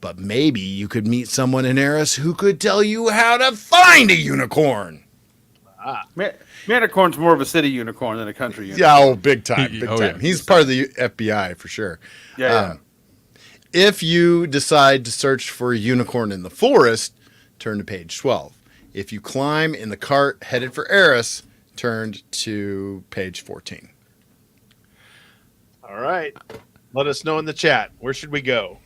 C: But maybe you could meet someone in Aras who could tell you how to find a unicorn.
B: Manicorn's more of a city unicorn than a country unicorn.
C: Yeah, oh, big time, big
D: Oh,
C: time.
D: yeah.
C: He's part of the FBI for sure.
B: Yeah.
C: If you decide to search for a unicorn in the forest, turn to page 12. If you climb in the cart headed for Aras, turned to page 14.
A: All right. Let us know in the chat. Where should we go?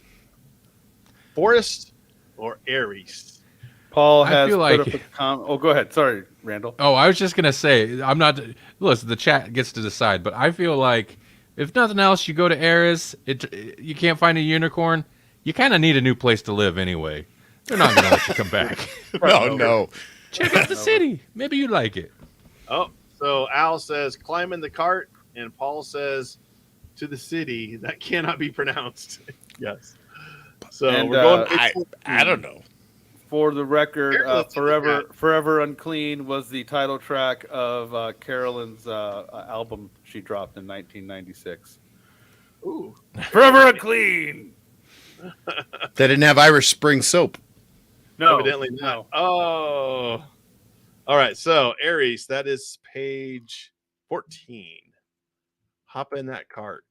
A: Forest or Aries?
B: Paul
D: I
B: has
D: feel
B: put
D: like-
B: up a comment. Oh, go ahead. Sorry, Randall.
D: Oh, I was just gonna say, I'm not. Listen, the chat gets to decide, but I feel like if nothing else, you go to Ares. You can't find a unicorn. You kind of need a new place to live anyway. They're not gonna let you come back.
C: No.
D: Check out the city. Maybe you like it.
A: Oh, so Al says climb in the cart, and Paul says to the city. That cannot be pronounced. Yes. So
B: And,
A: we're going.
C: I don't know.
B: For the record,
A: Carolyn's in the chat.
B: Forever Unclean was the title track of Carolyn's album she dropped in 1996.
A: Ooh.
B: Forever Unclean.
C: They didn't have Irish Spring soap.
B: No,
A: Evidently not. Oh. All right. So Aries, that is page 14. Hop in that cart.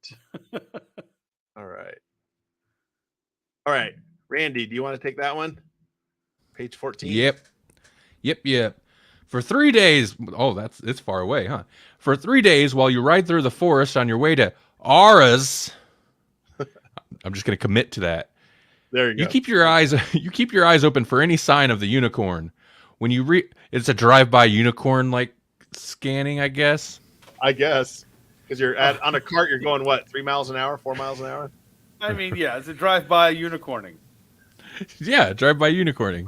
A: All right. All right. Randy, do you want to take that one? Page 14.
D: Yep. For 3 days. Oh, it's far away, huh? For 3 days, while you ride through the forest on your way to Aras. I'm just going to commit to that.
A: There you go.
D: You keep your eyes open for any sign of the unicorn. When you it's a drive-by unicorn like scanning, I guess.
A: Because you're on a cart, you're going what, 3 miles an hour, 4 miles an hour?
B: I mean, yeah, it's a drive-by unicorning.
D: Yeah, drive-by unicorning.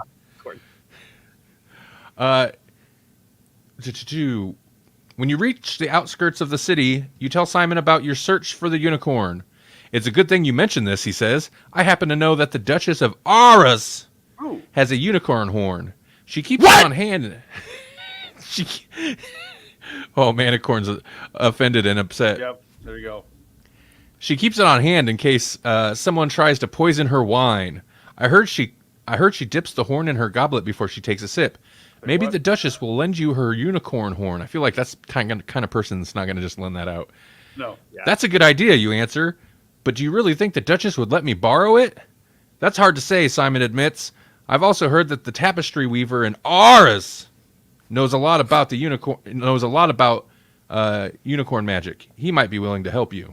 D: When you reach the outskirts of the city, you tell Simon about your search for the unicorn. It's a good thing you mentioned this, he says. I happen to know that the Duchess of Aras has a unicorn horn. She keeps it on hand. Oh, Manicorn's offended and upset.
B: Yep, there you go.
D: She keeps it on hand in case someone tries to poison her wine. I heard she dips the horn in her goblet before she takes a sip. Maybe the Duchess will lend you her unicorn horn. I feel like that's kind of person that's not going to just lend that out.
B: No.
A: Yeah.
D: That's a good idea, you answer. But do you really think the Duchess would let me borrow it? That's hard to say, Simon admits. I've also heard that the tapestry weaver in Aras knows a lot about the unicorn. Unicorn magic. He might be willing to help you.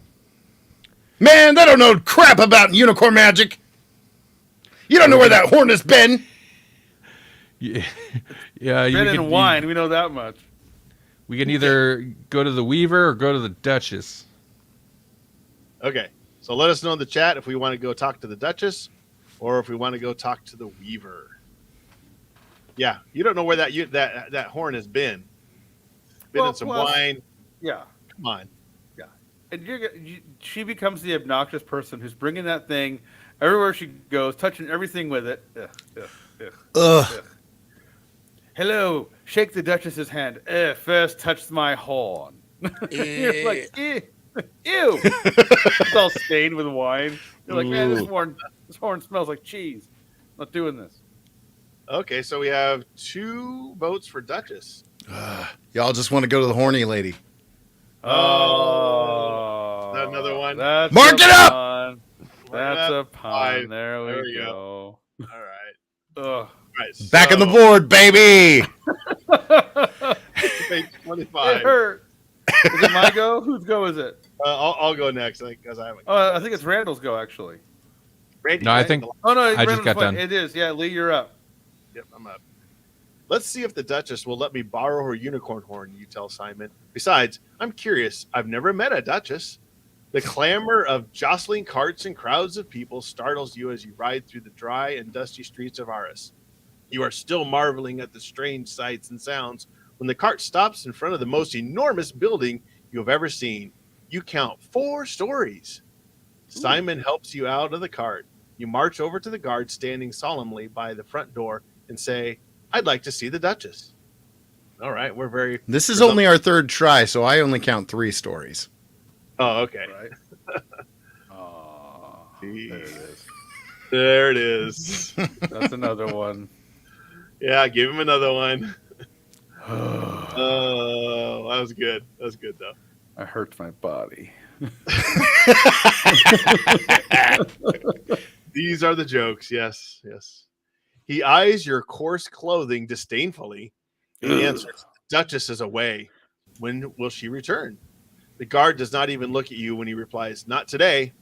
C: Man, they don't know crap about unicorn magic. You don't know where that horn has been.
D: Yeah,
B: Bread and wine, we know that much.
D: We can either go to the weaver or go to the Duchess.
A: Okay. So let us know in the chat if we want to go talk to the Duchess or if we want to go talk to the weaver. Yeah, you don't know where that horn has been. Been in some wine.
B: Yeah.
A: Come on.
B: Yeah. And she becomes the obnoxious person who's bringing that thing everywhere she goes, touching everything with it.
C: Ugh.
B: Hello, shake the Duchess's hand. First touch my horn. You're like, ew. It's all stained with wine. You're like, man, this horn smells like cheese. Not doing this.
A: Okay, so we have 2 votes for Duchess.
C: Y'all just want to go to the horny lady.
A: Oh. Is that another one?
C: Mark it up!
B: That's a pun. There
A: There
B: we
A: we
B: go.
A: All right.
B: Ugh.
A: All right.
C: Back on the board, baby.
A: Page 25.
B: It hurt. Is it my go? Whose go is it?
A: I'll go next because I haven't.
B: I think it's Randall's go, actually.
A: Randy,
D: No, I
A: right?
D: think-
B: Oh, no,
D: I just
B: Randall's
D: got
B: point.
D: done.
B: It is. Yeah, Lee, you're up.
A: Yep, I'm up. Let's see if the Duchess will let me borrow her unicorn horn, you tell Simon. Besides, I'm curious. I've never met a Duchess. The clamor of jostling carts and crowds of people startles you as you ride through the dry and dusty streets of Aras. You are still marveling at the strange sights and sounds when the cart stops in front of the most enormous building you have ever seen. You count 4 stories. Simon helps you out of the cart. You march over to the guard standing solemnly by the front door and say, I'd like to see the Duchess. All right, we're very...
C: This is only our 3rd try, so I only count 3 stories.
A: Oh, okay.
B: Right. Oh, there it is.
A: There it is.
B: That's another one.
A: Yeah, give him another one. Oh, that was good. That was good, though.
B: I hurt my body.
A: These are the jokes. Yes, yes. He eyes your coarse clothing disdainfully and answers, Duchess is away. When will she return? The guard does not even look at you when he replies, "Not today.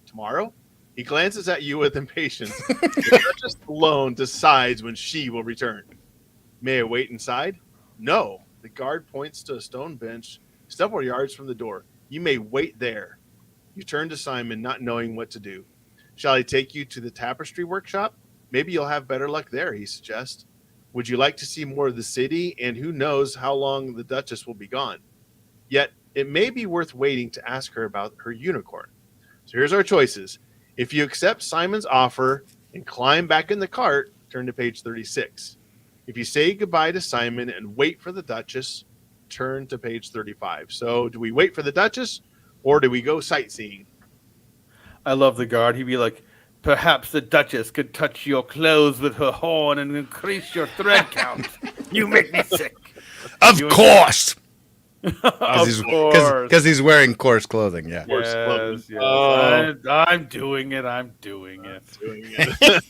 A: Tomorrow?" He glances at you with impatience. The Duchess alone decides when she will return. May I wait inside? No. The guard points to a stone bench several yards from the door. You may wait there. You turn to Simon, not knowing what to do. Shall I take you to the tapestry workshop? Maybe you'll have better luck there, he suggests. Would you like to see more of the city? And who knows how long the Duchess will be gone? Yet, it may be worth waiting to ask her about her unicorn. So here's our choices. If you accept Simon's offer and climb back in the cart, turn to page 36. If you say goodbye to Simon and wait for the Duchess, turn to page 35. So do we wait for the Duchess or do we go sightseeing?
B: I love the guard. He'd be like, perhaps the Duchess could touch your clothes with her horn and increase your thread count. You make me sick.
C: Of course.
B: Of course.
C: Because he's wearing coarse clothing, yeah.
A: Coarse clothing.
B: Yes.
A: Oh.
B: I'm doing it. I'm doing it.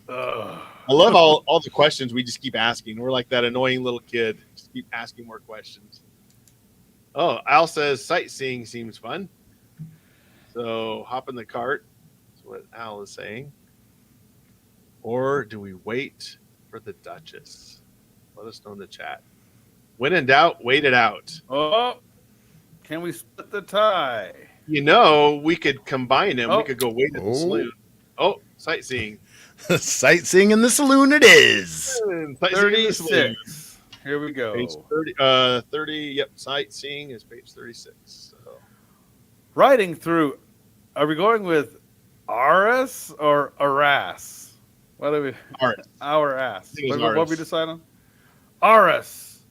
B: Ugh.
A: I love all the questions we just keep asking. We're like that annoying little kid. Just keep asking more questions. Oh, Al says sightseeing seems fun. So hop in the cart. That's what Al is saying. Or do we wait for the Duchess? Let us know in the chat. When in doubt, wait it out.
B: Oh, can we split the tie?
A: You know, we could combine them.
B: Oh.
A: We could go wait at the saloon. Oh, sightseeing.
C: Sightseeing in the saloon it is.
A: Sightseeing in the saloon.
B: 36. Here we go.
A: Page 30, yep, sightseeing is page 36. So.
B: Riding through, are we going with Aras or Aras? What are we?
A: Aras.
B: Our ass.
A: I think it was
B: What
A: Aras.
B: we decide on? Aras.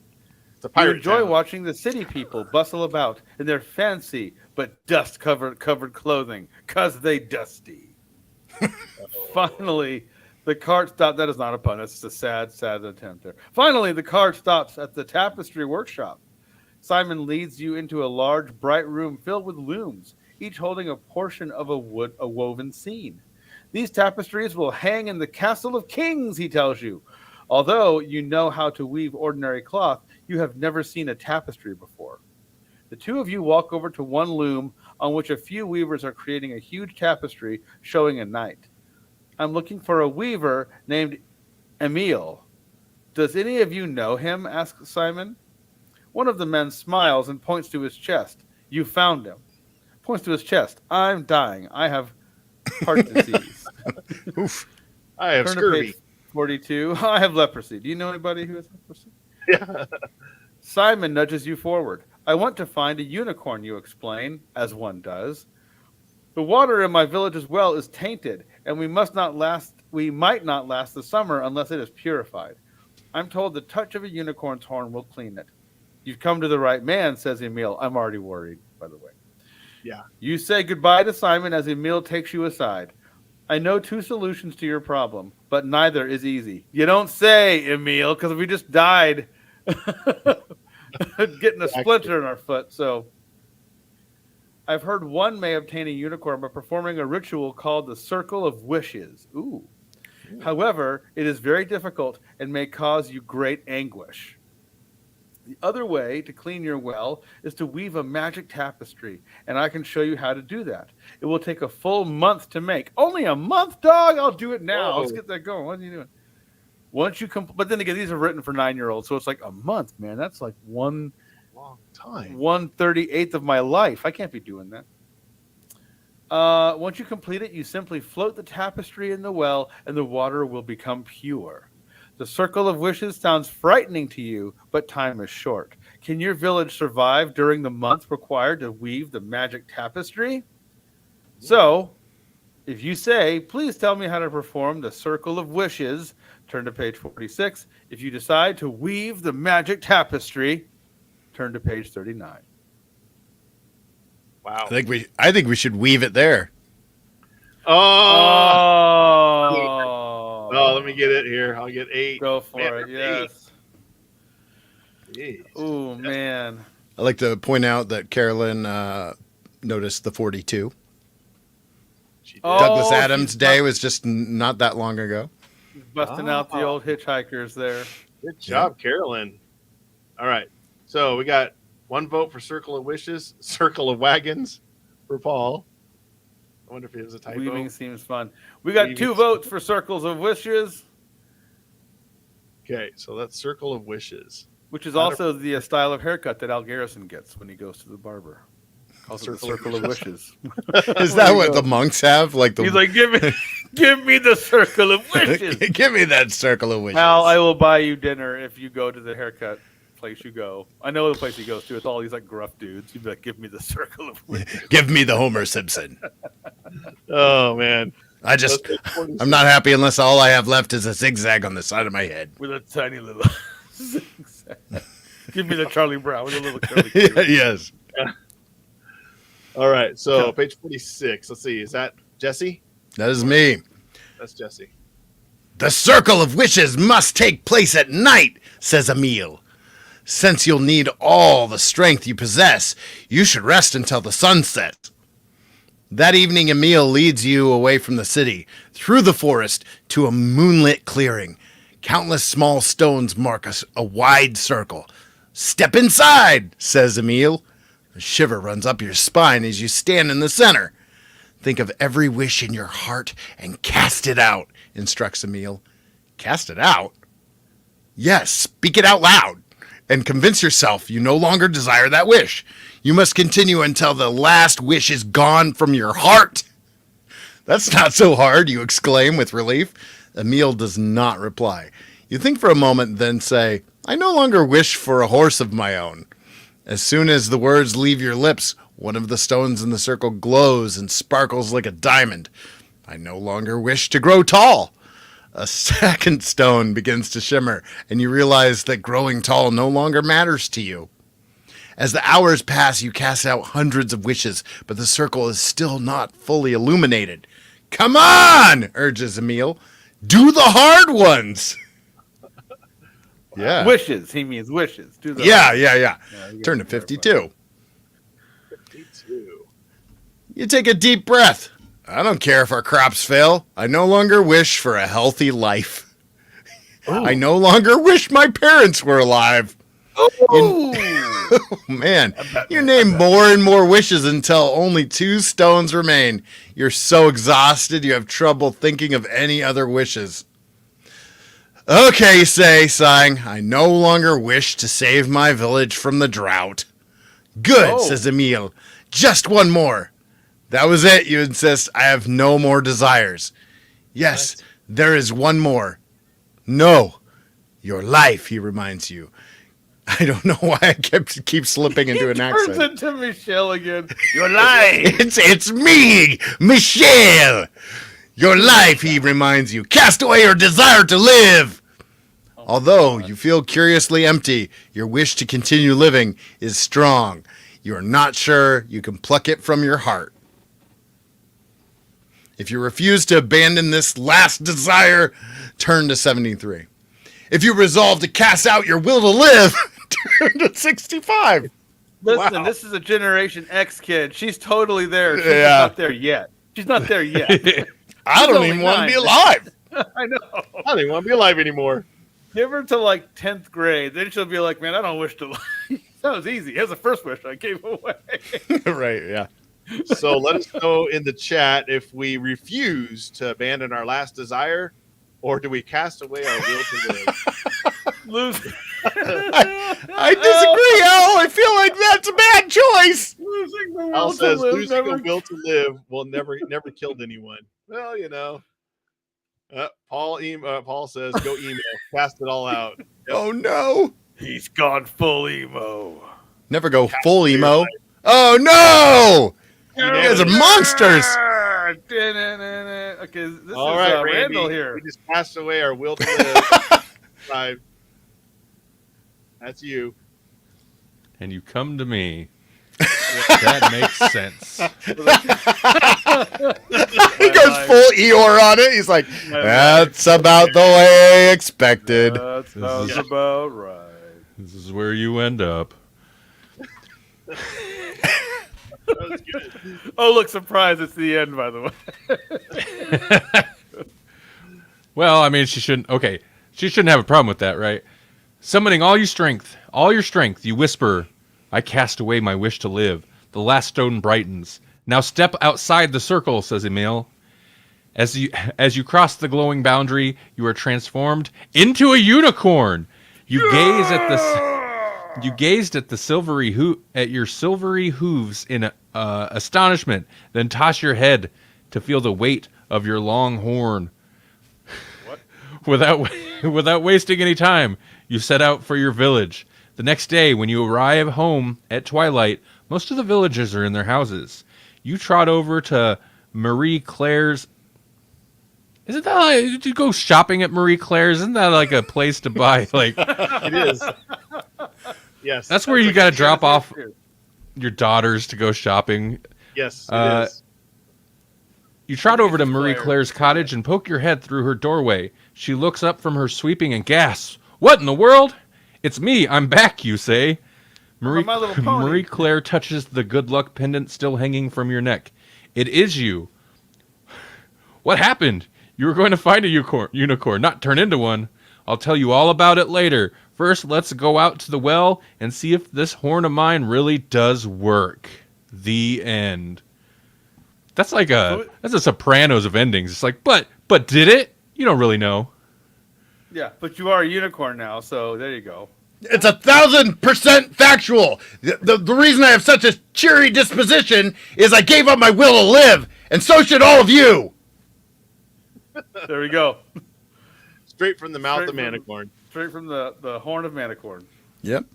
A: It's a
B: You
A: pirate
B: enjoy
A: town.
B: watching the city people bustle about in their fancy but dust-covered clothing, 'cause they dusty. Finally, the cart stops. That is not a pun. That's just a sad attempt there. Finally, the cart stops at the tapestry workshop. Simon leads you into a large, bright room filled with looms, each holding a portion of a woven scene. These tapestries will hang in the Castle of Kings, he tells you. Although you know how to weave ordinary cloth, you have never seen a tapestry before. The two of you walk over to one loom on which a few weavers are creating a huge tapestry showing a knight. I'm looking for a weaver named Emil. Does any of you know him? Asks Simon. One of the men smiles and points to his chest. You found him. Points to his chest. I'm dying. I have heart disease.
C: Oof.
A: I have
B: Turn to
A: scurvy.
B: page 42. I have leprosy. Do you know anybody who has leprosy?
A: Yeah.
B: Simon nudges you forward. I want to find a unicorn, you explain, as one does. The water in my village's well is tainted, and we might not last the summer unless it is purified. I'm told the touch of a unicorn's horn will clean it. You've come to the right man, says Emil. I'm already worried, by the way.
A: Yeah.
B: You say goodbye to Simon as Emil takes you aside. I know two solutions to your problem, but neither is easy. You don't say, Emil, because we just died getting a splinter in our foot. So I've heard one may obtain a unicorn by performing a ritual called the Circle of Wishes. Ooh. However, it is very difficult and may cause you great anguish. The other way to clean your well is to weave a magic tapestry, and I can show you how to do that. It will take a full month to make. Only a month, dog? I'll do it now.
A: Whoa.
B: Let's get that going. What are you doing? Once you but then again, these are written for 9-year-olds, so it's like a month, man. That's like
A: Long time.
B: 1/38 of my life. I can't be doing that. Once you complete it, you simply float the tapestry in the well, and the water will become pure. The Circle of Wishes sounds frightening to you, but time is short. Can your village survive during the month required to weave the magic tapestry? So, if you say, please tell me how to perform the Circle of Wishes, turn to page 46. If you decide to weave the magic tapestry, turn to page 39.
A: Wow.
C: I think we should weave it there.
A: Oh, let me get it here. I'll get 8.
B: Go for
A: Man,
B: it, yes.
A: 8. Jeez.
B: Oh, man.
C: I'd like to point out that Carolyn noticed the 42.
A: She did.
C: Douglas
B: Oh,
C: Adams'
B: she's
C: Day was just not that long ago.
B: busting out the old hitchhikers there.
A: Good job, Carolyn. All right. So we got 1 vote for Circle of Wishes. Circle of Wagons for Paul. I wonder if it was a typo.
B: Weaving seems fun. We got
A: Weaving
B: 2 votes for Circles of Wishes,
A: Okay, so that's Circle of Wishes.
B: which is also the style of haircut that Al Garrison gets when he goes to the barber. Calls it the Circle of Wishes.
C: Is that what the monks have? Like the
B: He's like, give me the Circle of Wishes.
C: give me that circle of wishes.
B: Al, I will buy you dinner if you go to the haircut place you go. I know the place he goes to. It's all these like gruff dudes. He'd be like, give me the Circle of Wishes.
C: Give me the Homer Simpson.
A: Oh, man.
C: I'm not happy unless all I have left is a zigzag on the side of my head.
B: With a tiny little zigzag. Give me the Charlie Brown with a little curly Q.
C: Yes.
A: All right, so page 46. Let's see. Is that Jesse?
C: That is me.
A: That's Jesse.
C: The circle of wishes must take place at night, says Emil. Since you'll need all the strength you possess, you should rest until the sun sets. That evening, Emil leads you away from the city, through the forest, to a moonlit clearing. Countless small stones mark a wide circle. Step inside, says Emil. A shiver runs up your spine as you stand in the center. Think of every wish in your heart and cast it out, instructs Emil. Cast it out? Yes, speak it out loud and convince yourself you no longer desire that wish. You must continue until the last wish is gone from your heart. That's not so hard, you exclaim with relief. Emil does not reply. You think for a moment, then say, I no longer wish for a horse of my own. As soon as the words leave your lips, one of the stones in the circle glows and sparkles like a diamond. I no longer wish to grow tall. A second stone begins to shimmer, and you realize that growing tall no longer matters to you. As the hours pass, you cast out hundreds of wishes, but the circle is still not fully illuminated. Come on, urges Emil. Do the hard ones. Yeah.
B: Wishes. He means wishes. Do the
C: Yeah. Turn to 52.
A: 52.
C: You take a deep breath. I don't care if our crops fail. I no longer wish for a healthy life. I no longer wish my parents were alive. Oh, man. You name more and more wishes until only 2 stones remain. You're so exhausted you have trouble thinking of any other wishes. Okay, you say, sighing, I no longer wish to save my village from the drought. Good, says Emil. Just one more. That was it, you insist. I have no more desires. Yes, there is one more. No, your life, he reminds you. I don't know why I keep slipping into an accent.
B: Turns into Michelle again. Your life.
C: It's me, Michelle. Your life, he reminds you. Cast away your desire to live. Although you feel curiously empty, your wish to continue living is strong. You are not sure you can pluck it from your heart. If you refuse to abandon this last desire, turn to 73. If you resolve to cast out your will to live, turn to 65.
B: Listen, This is a Generation X kid. She's totally there. She's not there yet. She's not there yet.
C: I don't even want to be alive.
B: I know.
A: I don't even want to be alive anymore.
B: Give her to like 10th grade. Then she'll be like, man, I don't wish to live. That was easy. Here's the first wish I gave away.
C: Right, yeah.
A: So let us know in the chat if we refuse to abandon our last desire, or do we cast away our will to live?
B: Lose.
C: I disagree, Al. I feel like that's a bad choice.
B: Losing the will
A: Al
B: to
A: says
B: live.
A: losing
B: Never...
A: a will to live will never killed anyone. Well, you know. Paul says go email, cast it all out. Yep.
C: Oh no.
B: He's gone full emo.
C: Never go full emo. Oh no. You guys are monsters.
B: Okay, this
A: All
B: is
A: right, Randy,
B: Randall here.
A: we just cast away our will to live. 5. That's you.
D: And you come to me. That makes sense.
C: He goes full Eeyore on it. He's like, that's about the way expected.
B: That sounds about right.
D: This is where you end up.
A: That was good.
B: Oh, look, surprise. It's the end, by the way.
D: Well, I mean, she shouldn't have a problem with that, right? Summoning all your strength, you whisper, I cast away my wish to live. The last stone brightens. Now step outside the circle, says Emil. As you cross the glowing boundary, you are transformed into a unicorn. You gazed at your silvery hooves in astonishment, then toss your head to feel the weight of your long horn. What? Without wasting any time, you set out for your village. The next day, when you arrive home at twilight, most of the villagers are in their houses. You trot over to Marie Claire's. Isn't that like, did you go shopping at Marie Claire's? Isn't that like a place to buy? Like
A: It is. Yes.
D: that's where you got to drop off your daughters to go shopping.
A: Yes, it is.
D: You trot over to Marie Claire's cottage and poke your head through her doorway. She looks up from her sweeping and gasps, "What in the world? It's me. I'm back," you say.
B: My Little Pony.
D: Marie Claire touches the good luck pendant still hanging from your neck. "It is you. What happened? You were going to find a unicorn, not turn into one. I'll tell you all about it later. First, let's go out to the well and see if this horn of mine really does work." The end. That's like that's a Sopranos of endings. It's like, but did it? You don't really know.
B: Yeah, but you are a unicorn now, so there you go.
C: It's 1,000% factual. The reason I have such a cheery disposition is I gave up my will to live, and so should all of you.
B: There we go.
A: Straight from the mouth
B: Straight
A: of Manicorn.
B: Straight from the horn of Manicorn.
C: Yep.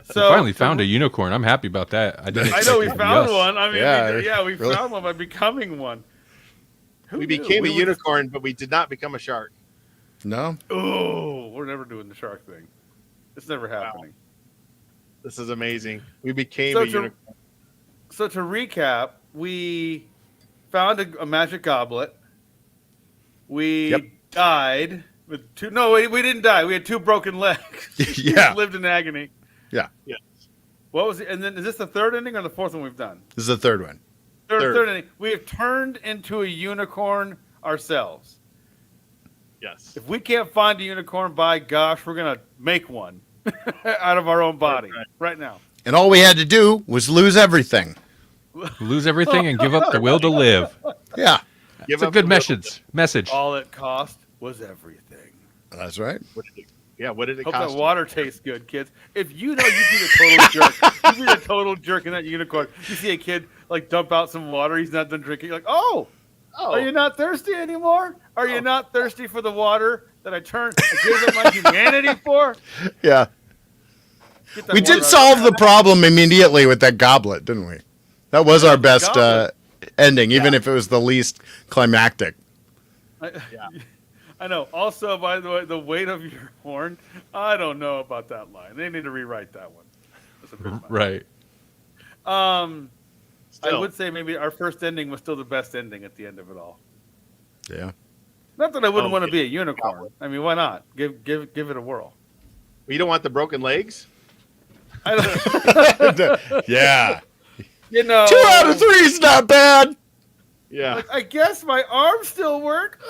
B: So
D: Finally found a unicorn. I'm happy about that.
B: I know we found one. I mean,
C: Yeah,
B: we
C: really?
B: found one by becoming one.
A: We became a unicorn, but we did not become a shark.
C: No.
B: Oh, we're never doing the shark thing. It's never happening.
A: This is amazing. We became
B: So
A: a
B: to-
A: unicorn.
B: So to recap, we found a magic goblet. We
C: Yep.
B: died with two. No, we didn't die. We had two broken legs.
C: Yeah.
B: We lived in agony.
C: Yeah.
A: Yes.
B: What was it? And then is this the third ending or the fourth one we've done?
C: This is the third one.
B: Third ending. We have turned into a unicorn ourselves.
A: Yes.
B: If we can't find a unicorn, by gosh, we're gonna make one out of our own body right now.
C: And all we had to do was lose everything.
D: Lose everything and give up the will to live.
C: Yeah.
D: It's a good message.
B: All it cost was everything.
C: That's right.
A: What did it
B: Hope
A: cost?
B: that water tastes good, kids. If you know you'd be the total jerk, you'd be the total jerk in that unicorn. You see a kid like dump out some water, he's not done drinking. You're like, oh,
A: Oh,
B: are you not thirsty anymore? Are you not thirsty for the water that I gave up my humanity for?
C: Yeah.
B: Get that
C: We
B: water
C: did
B: out
C: solve
B: of
C: the problem immediately with that goblet, didn't we? That was our best
B: goblet.
C: ending, even if it was the least climactic.
B: I know. Also, by the way, the weight of your horn, I don't know about that line. They need to rewrite that one. That's a bit much.
D: Right.
B: I would say maybe our first ending was still the best ending at the end of it all.
C: Yeah.
B: Not that I wouldn't want to be a unicorn. I mean, why not? Give it a whirl.
A: you don't want the broken legs?
B: I don't,
C: Yeah.
B: you know,
C: 2 out of 3 is not bad.
A: Yeah.
B: like, I guess my arms still work.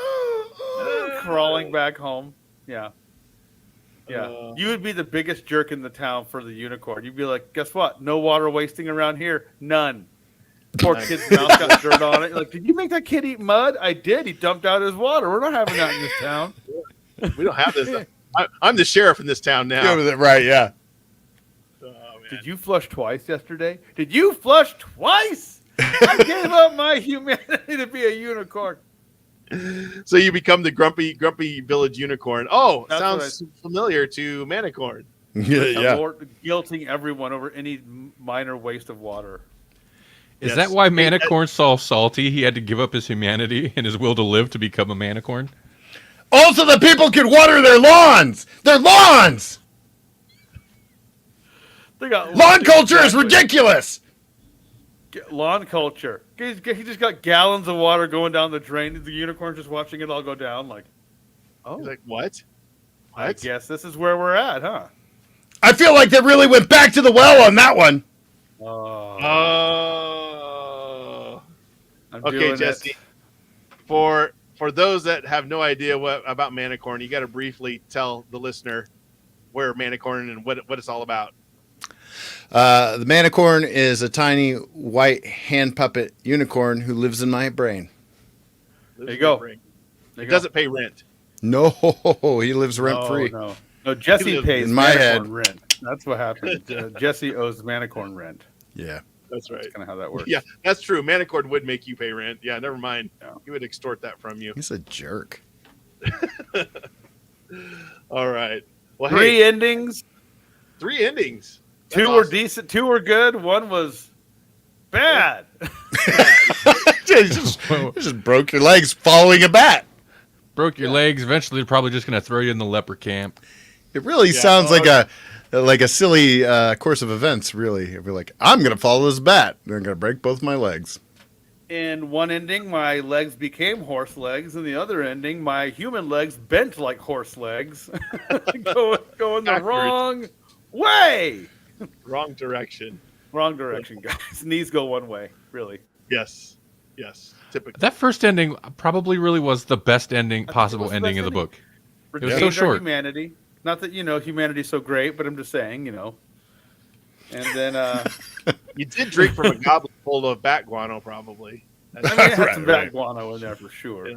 B: Crawling back home. Yeah. Yeah. You would be the biggest jerk in the town for the unicorn. You'd be like, guess what? No water wasting around here. None. Poor kid's mouth got dirt on it. Like, did you make that kid eat mud? I did. He dumped out his water. We're not having that in this town.
A: We don't have this. I'm the sheriff in this town now.
C: Right, yeah.
A: Oh, man.
B: Did you flush twice yesterday? Did you flush twice? I gave up my humanity to be a unicorn.
A: So you become the grumpy village unicorn. Oh,
B: That's
A: sounds familiar to Manicorn.
C: Yeah.
B: Guilting everyone over any minor waste of water.
D: Is
A: Yes.
D: that why Manicorn saw salty? He had to give up his humanity and his will to live to become a Manicorn?
C: Also, the people could water their lawns. Their lawns.
B: They got
C: Lawn culture is
B: Exactly.
C: ridiculous.
B: Lawn culture. He just got gallons of water going down the drain. The unicorn's just watching it all go down. Like,
A: He's like, what?
B: I guess this is where we're at, huh?
C: I feel like they really went back to the well on that one.
A: Oh.
B: I'm
A: Okay,
B: doing
A: Jesse.
B: it.
A: For those that have no idea about Manicorn, you got to briefly tell the listener where Manicorn and what it's all about.
C: The Manicorn is a tiny white hand puppet unicorn who lives in my brain.
B: There you go.
A: It doesn't pay rent.
C: No, he lives rent free.
B: No, Jesse pays
C: in my
B: Manicorn
C: head.
B: rent. That's what happened. Jesse owes Manicorn rent.
C: Yeah.
A: That's right.
B: That's kind of how that works.
A: Yeah, that's true. Manicord would make you pay rent. Yeah, never mind.
B: Yeah.
A: He would extort that from you.
C: He's a jerk.
A: All right. Well,
B: Three endings.
A: 3 endings. That's
B: Two were
A: awesome.
B: decent. 2 were good. 1 was bad.
C: You just broke your legs following a bat.
D: Broke your legs. Eventually, they're probably just going to throw you in the leper camp.
C: It really sounds like a silly course of events. Really, it'd be like, I'm gonna follow this bat. And I'm gonna break both my legs.
B: In one ending, my legs became horse legs. In the other ending, my human legs bent like horse legs, going the wrong way.
A: Wrong direction.
B: Wrong direction, guys. Knees go one way, really.
A: Yes. Typically.
D: That first ending probably really was the best ending,
B: think it
D: possible
B: was the
D: ending
B: best
D: of the
B: ending.
D: book. It was so
B: Retained our
D: short.
B: humanity. Not that, humanity's so great, but I'm just saying, And then,
A: You did drink from a goblet full of bat guano, probably.
B: I mean, it had some
C: Right.
B: bat guano in there for sure.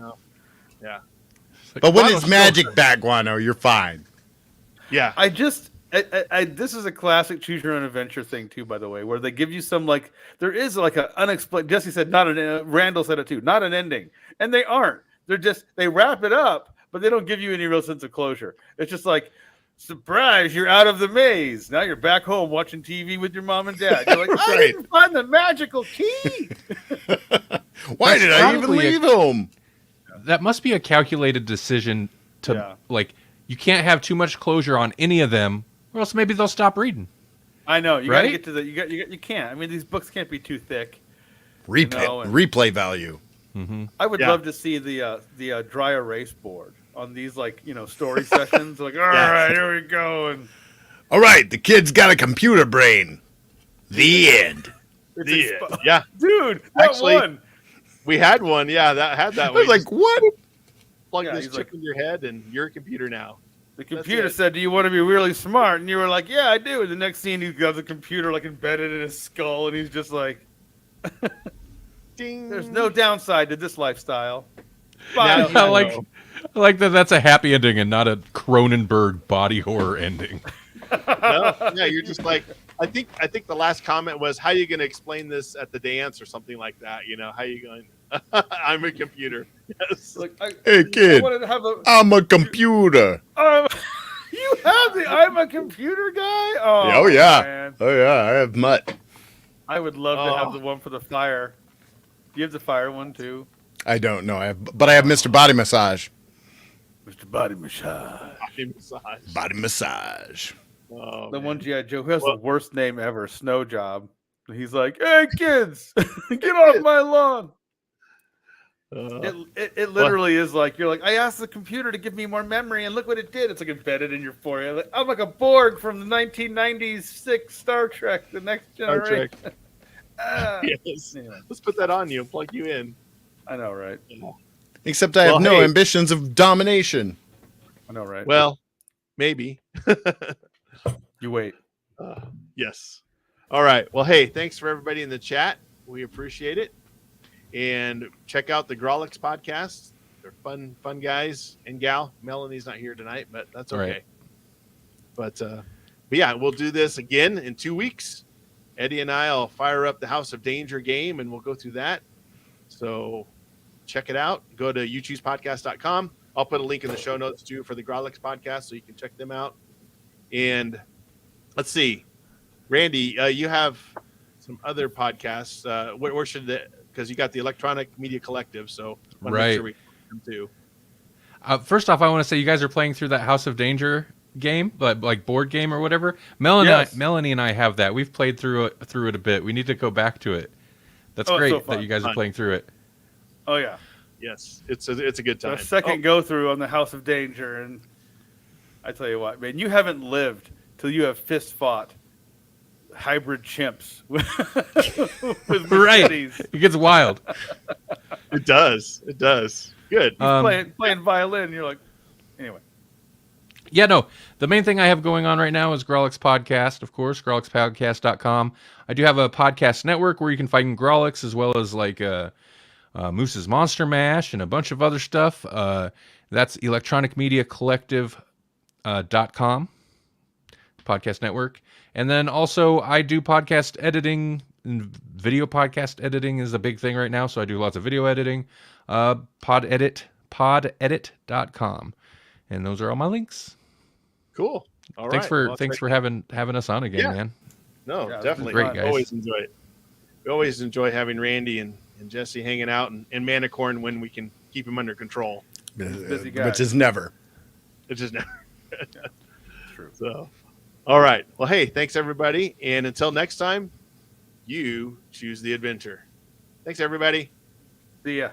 A: Yeah.
C: But when
D: Guano's
C: it's
D: so
C: magic
D: good.
C: bat guano, you're fine.
A: Yeah.
B: This is a classic choose your own adventure thing too, by the way, where they give you some there is like an unexplained. Jesse said Randall said it too, not an ending, and they aren't. They wrap it up, but they don't give you any real sense of closure. It's just like, surprise, you're out of the maze. Now you're back home watching TV with your mom and dad. You're like, I
C: Right.
B: didn't find the magical key.
C: Why did I even
D: probably
C: leave home?
D: That must be a calculated decision to
B: Yeah.
D: you can't have too much closure on any of them, or else maybe they'll stop reading.
B: I know you got to
D: Right?
B: get to the you can't. I mean, these books can't be too thick.
C: Replay,
B: and-
C: replay value.
B: I would
A: Yeah.
B: love to see the dry erase board on these story sessions. Like, all right, here we go, and
C: All right, the kid's got a computer brain. The end.
A: Yeah.
B: dude, that
A: Actually,
B: one.
A: We had one. Yeah, that had that
C: I was
A: way.
C: like, what?
A: Plug
B: Yeah,
A: this
B: he's
A: chip
B: like-
A: in your head, and you're a computer now.
B: The computer
A: it.
B: said, "Do you want to be really smart?" And you were like, "Yeah, I do." And the next scene, he's got the computer embedded in his skull, and he's just like,
A: Ding.
B: "There's no downside to this lifestyle."
A: Now
B: Bye.
A: you
D: I like that. That's a happy ending and not a Cronenberg body horror ending.
A: No? Yeah, you're just like, I think the last comment was, how are you going to explain this at the dance or something like that? How are you going? I'm a computer. Yes.
B: Like,
C: Hey,
B: I
C: kid,
B: wanted to have
C: I'm a computer.
B: you have the I'm a computer guy.
C: Oh, yeah.
B: Man.
C: Oh, yeah, I have mutt.
B: I would love to have
A: Oh.
B: the one for the fire. Do you have the fire one too,
C: I don't know, but I have Mr. Body Massage.
B: Mr. Body Massage?
A: Body massage.
C: Body Massage.
A: Oh,
B: The
A: man.
B: one G.I. Joe who has
A: Well-
B: the worst name ever, Snow Job. He's like, "Hey kids, get off my lawn." It literally is like, you're like, I asked the computer to give me more memory, and look what it did. It's embedded in your forehead. Like, I'm like a Borg from the 1996 Star Trek: The Next
A: Star
B: Generation.
A: Trek.
B: Ah.
A: Yes.
B: Anyway,
A: Let's put that on you and plug you in.
B: I know, right?
C: Except I
A: Well,
C: have no
A: hey.
C: ambitions of domination.
B: I know, right?
A: Well, maybe.
B: You wait.
A: Yes. All right. Well, hey, thanks for everybody in the chat. We appreciate it. And check out the Grawlix podcast. They're fun guys and gal. Melanie's not here tonight, but that's okay.
D: Right.
A: But yeah, we'll do this again in 2 weeks. Eddie and I will fire up the House of Danger game, and we'll go through that. So check it out. Go to uchoospodcast.com. I'll put a link in the show notes too for the Grawlix podcast, so you can check them out. And let's see, Randy, you have some other podcasts. Where should because you got the Electronic Media Collective, so wanna make
D: Right.
A: sure we them too.
D: First off, I want to say you guys are playing through that House of Danger game, but like board game or whatever.
B: Yes.
D: Melanie and I have that. We've played through it a bit. We need to go back to it. That's
B: Oh, it's
D: great
B: so fun.
D: that you guys are
A: Fun.
D: playing through it.
B: Oh yeah.
A: Yes, it's a good time.
B: A second go through on the House of Danger, and I tell you what, man, you haven't lived till you have fist fought hybrid chimps with
D: Right.
B: machetes.
D: It gets wild.
A: It does. Good.
B: Playing violin. You're like, anyway.
D: Yeah, no. The main thing I have going on right now is Grawlix Podcast, of course, grawlixpodcast.com. I do have a podcast network where you can find Grawlix as well as like Moose's Monster Mash and a bunch of other stuff. That's electronicmediacollective.com podcast network. And then also I do podcast editing, and video podcast editing is a big thing right now. So I do lots of video editing, podedit.com. And those are all my links.
A: Cool. All
D: thanks
A: right.
D: for having us on again,
A: Yeah.
D: man.
A: No,
B: Yeah,
A: definitely.
D: great, guys.
A: Always enjoy it. We always enjoy having Randy and Jesse hanging out and Manicorn when we can keep him under control.
B: Busy guy.
C: Which is never.
A: It's just never.
B: True.
A: So, all right. Well, hey, thanks everybody. And until next time, you choose the adventure. Thanks, everybody.
B: See ya.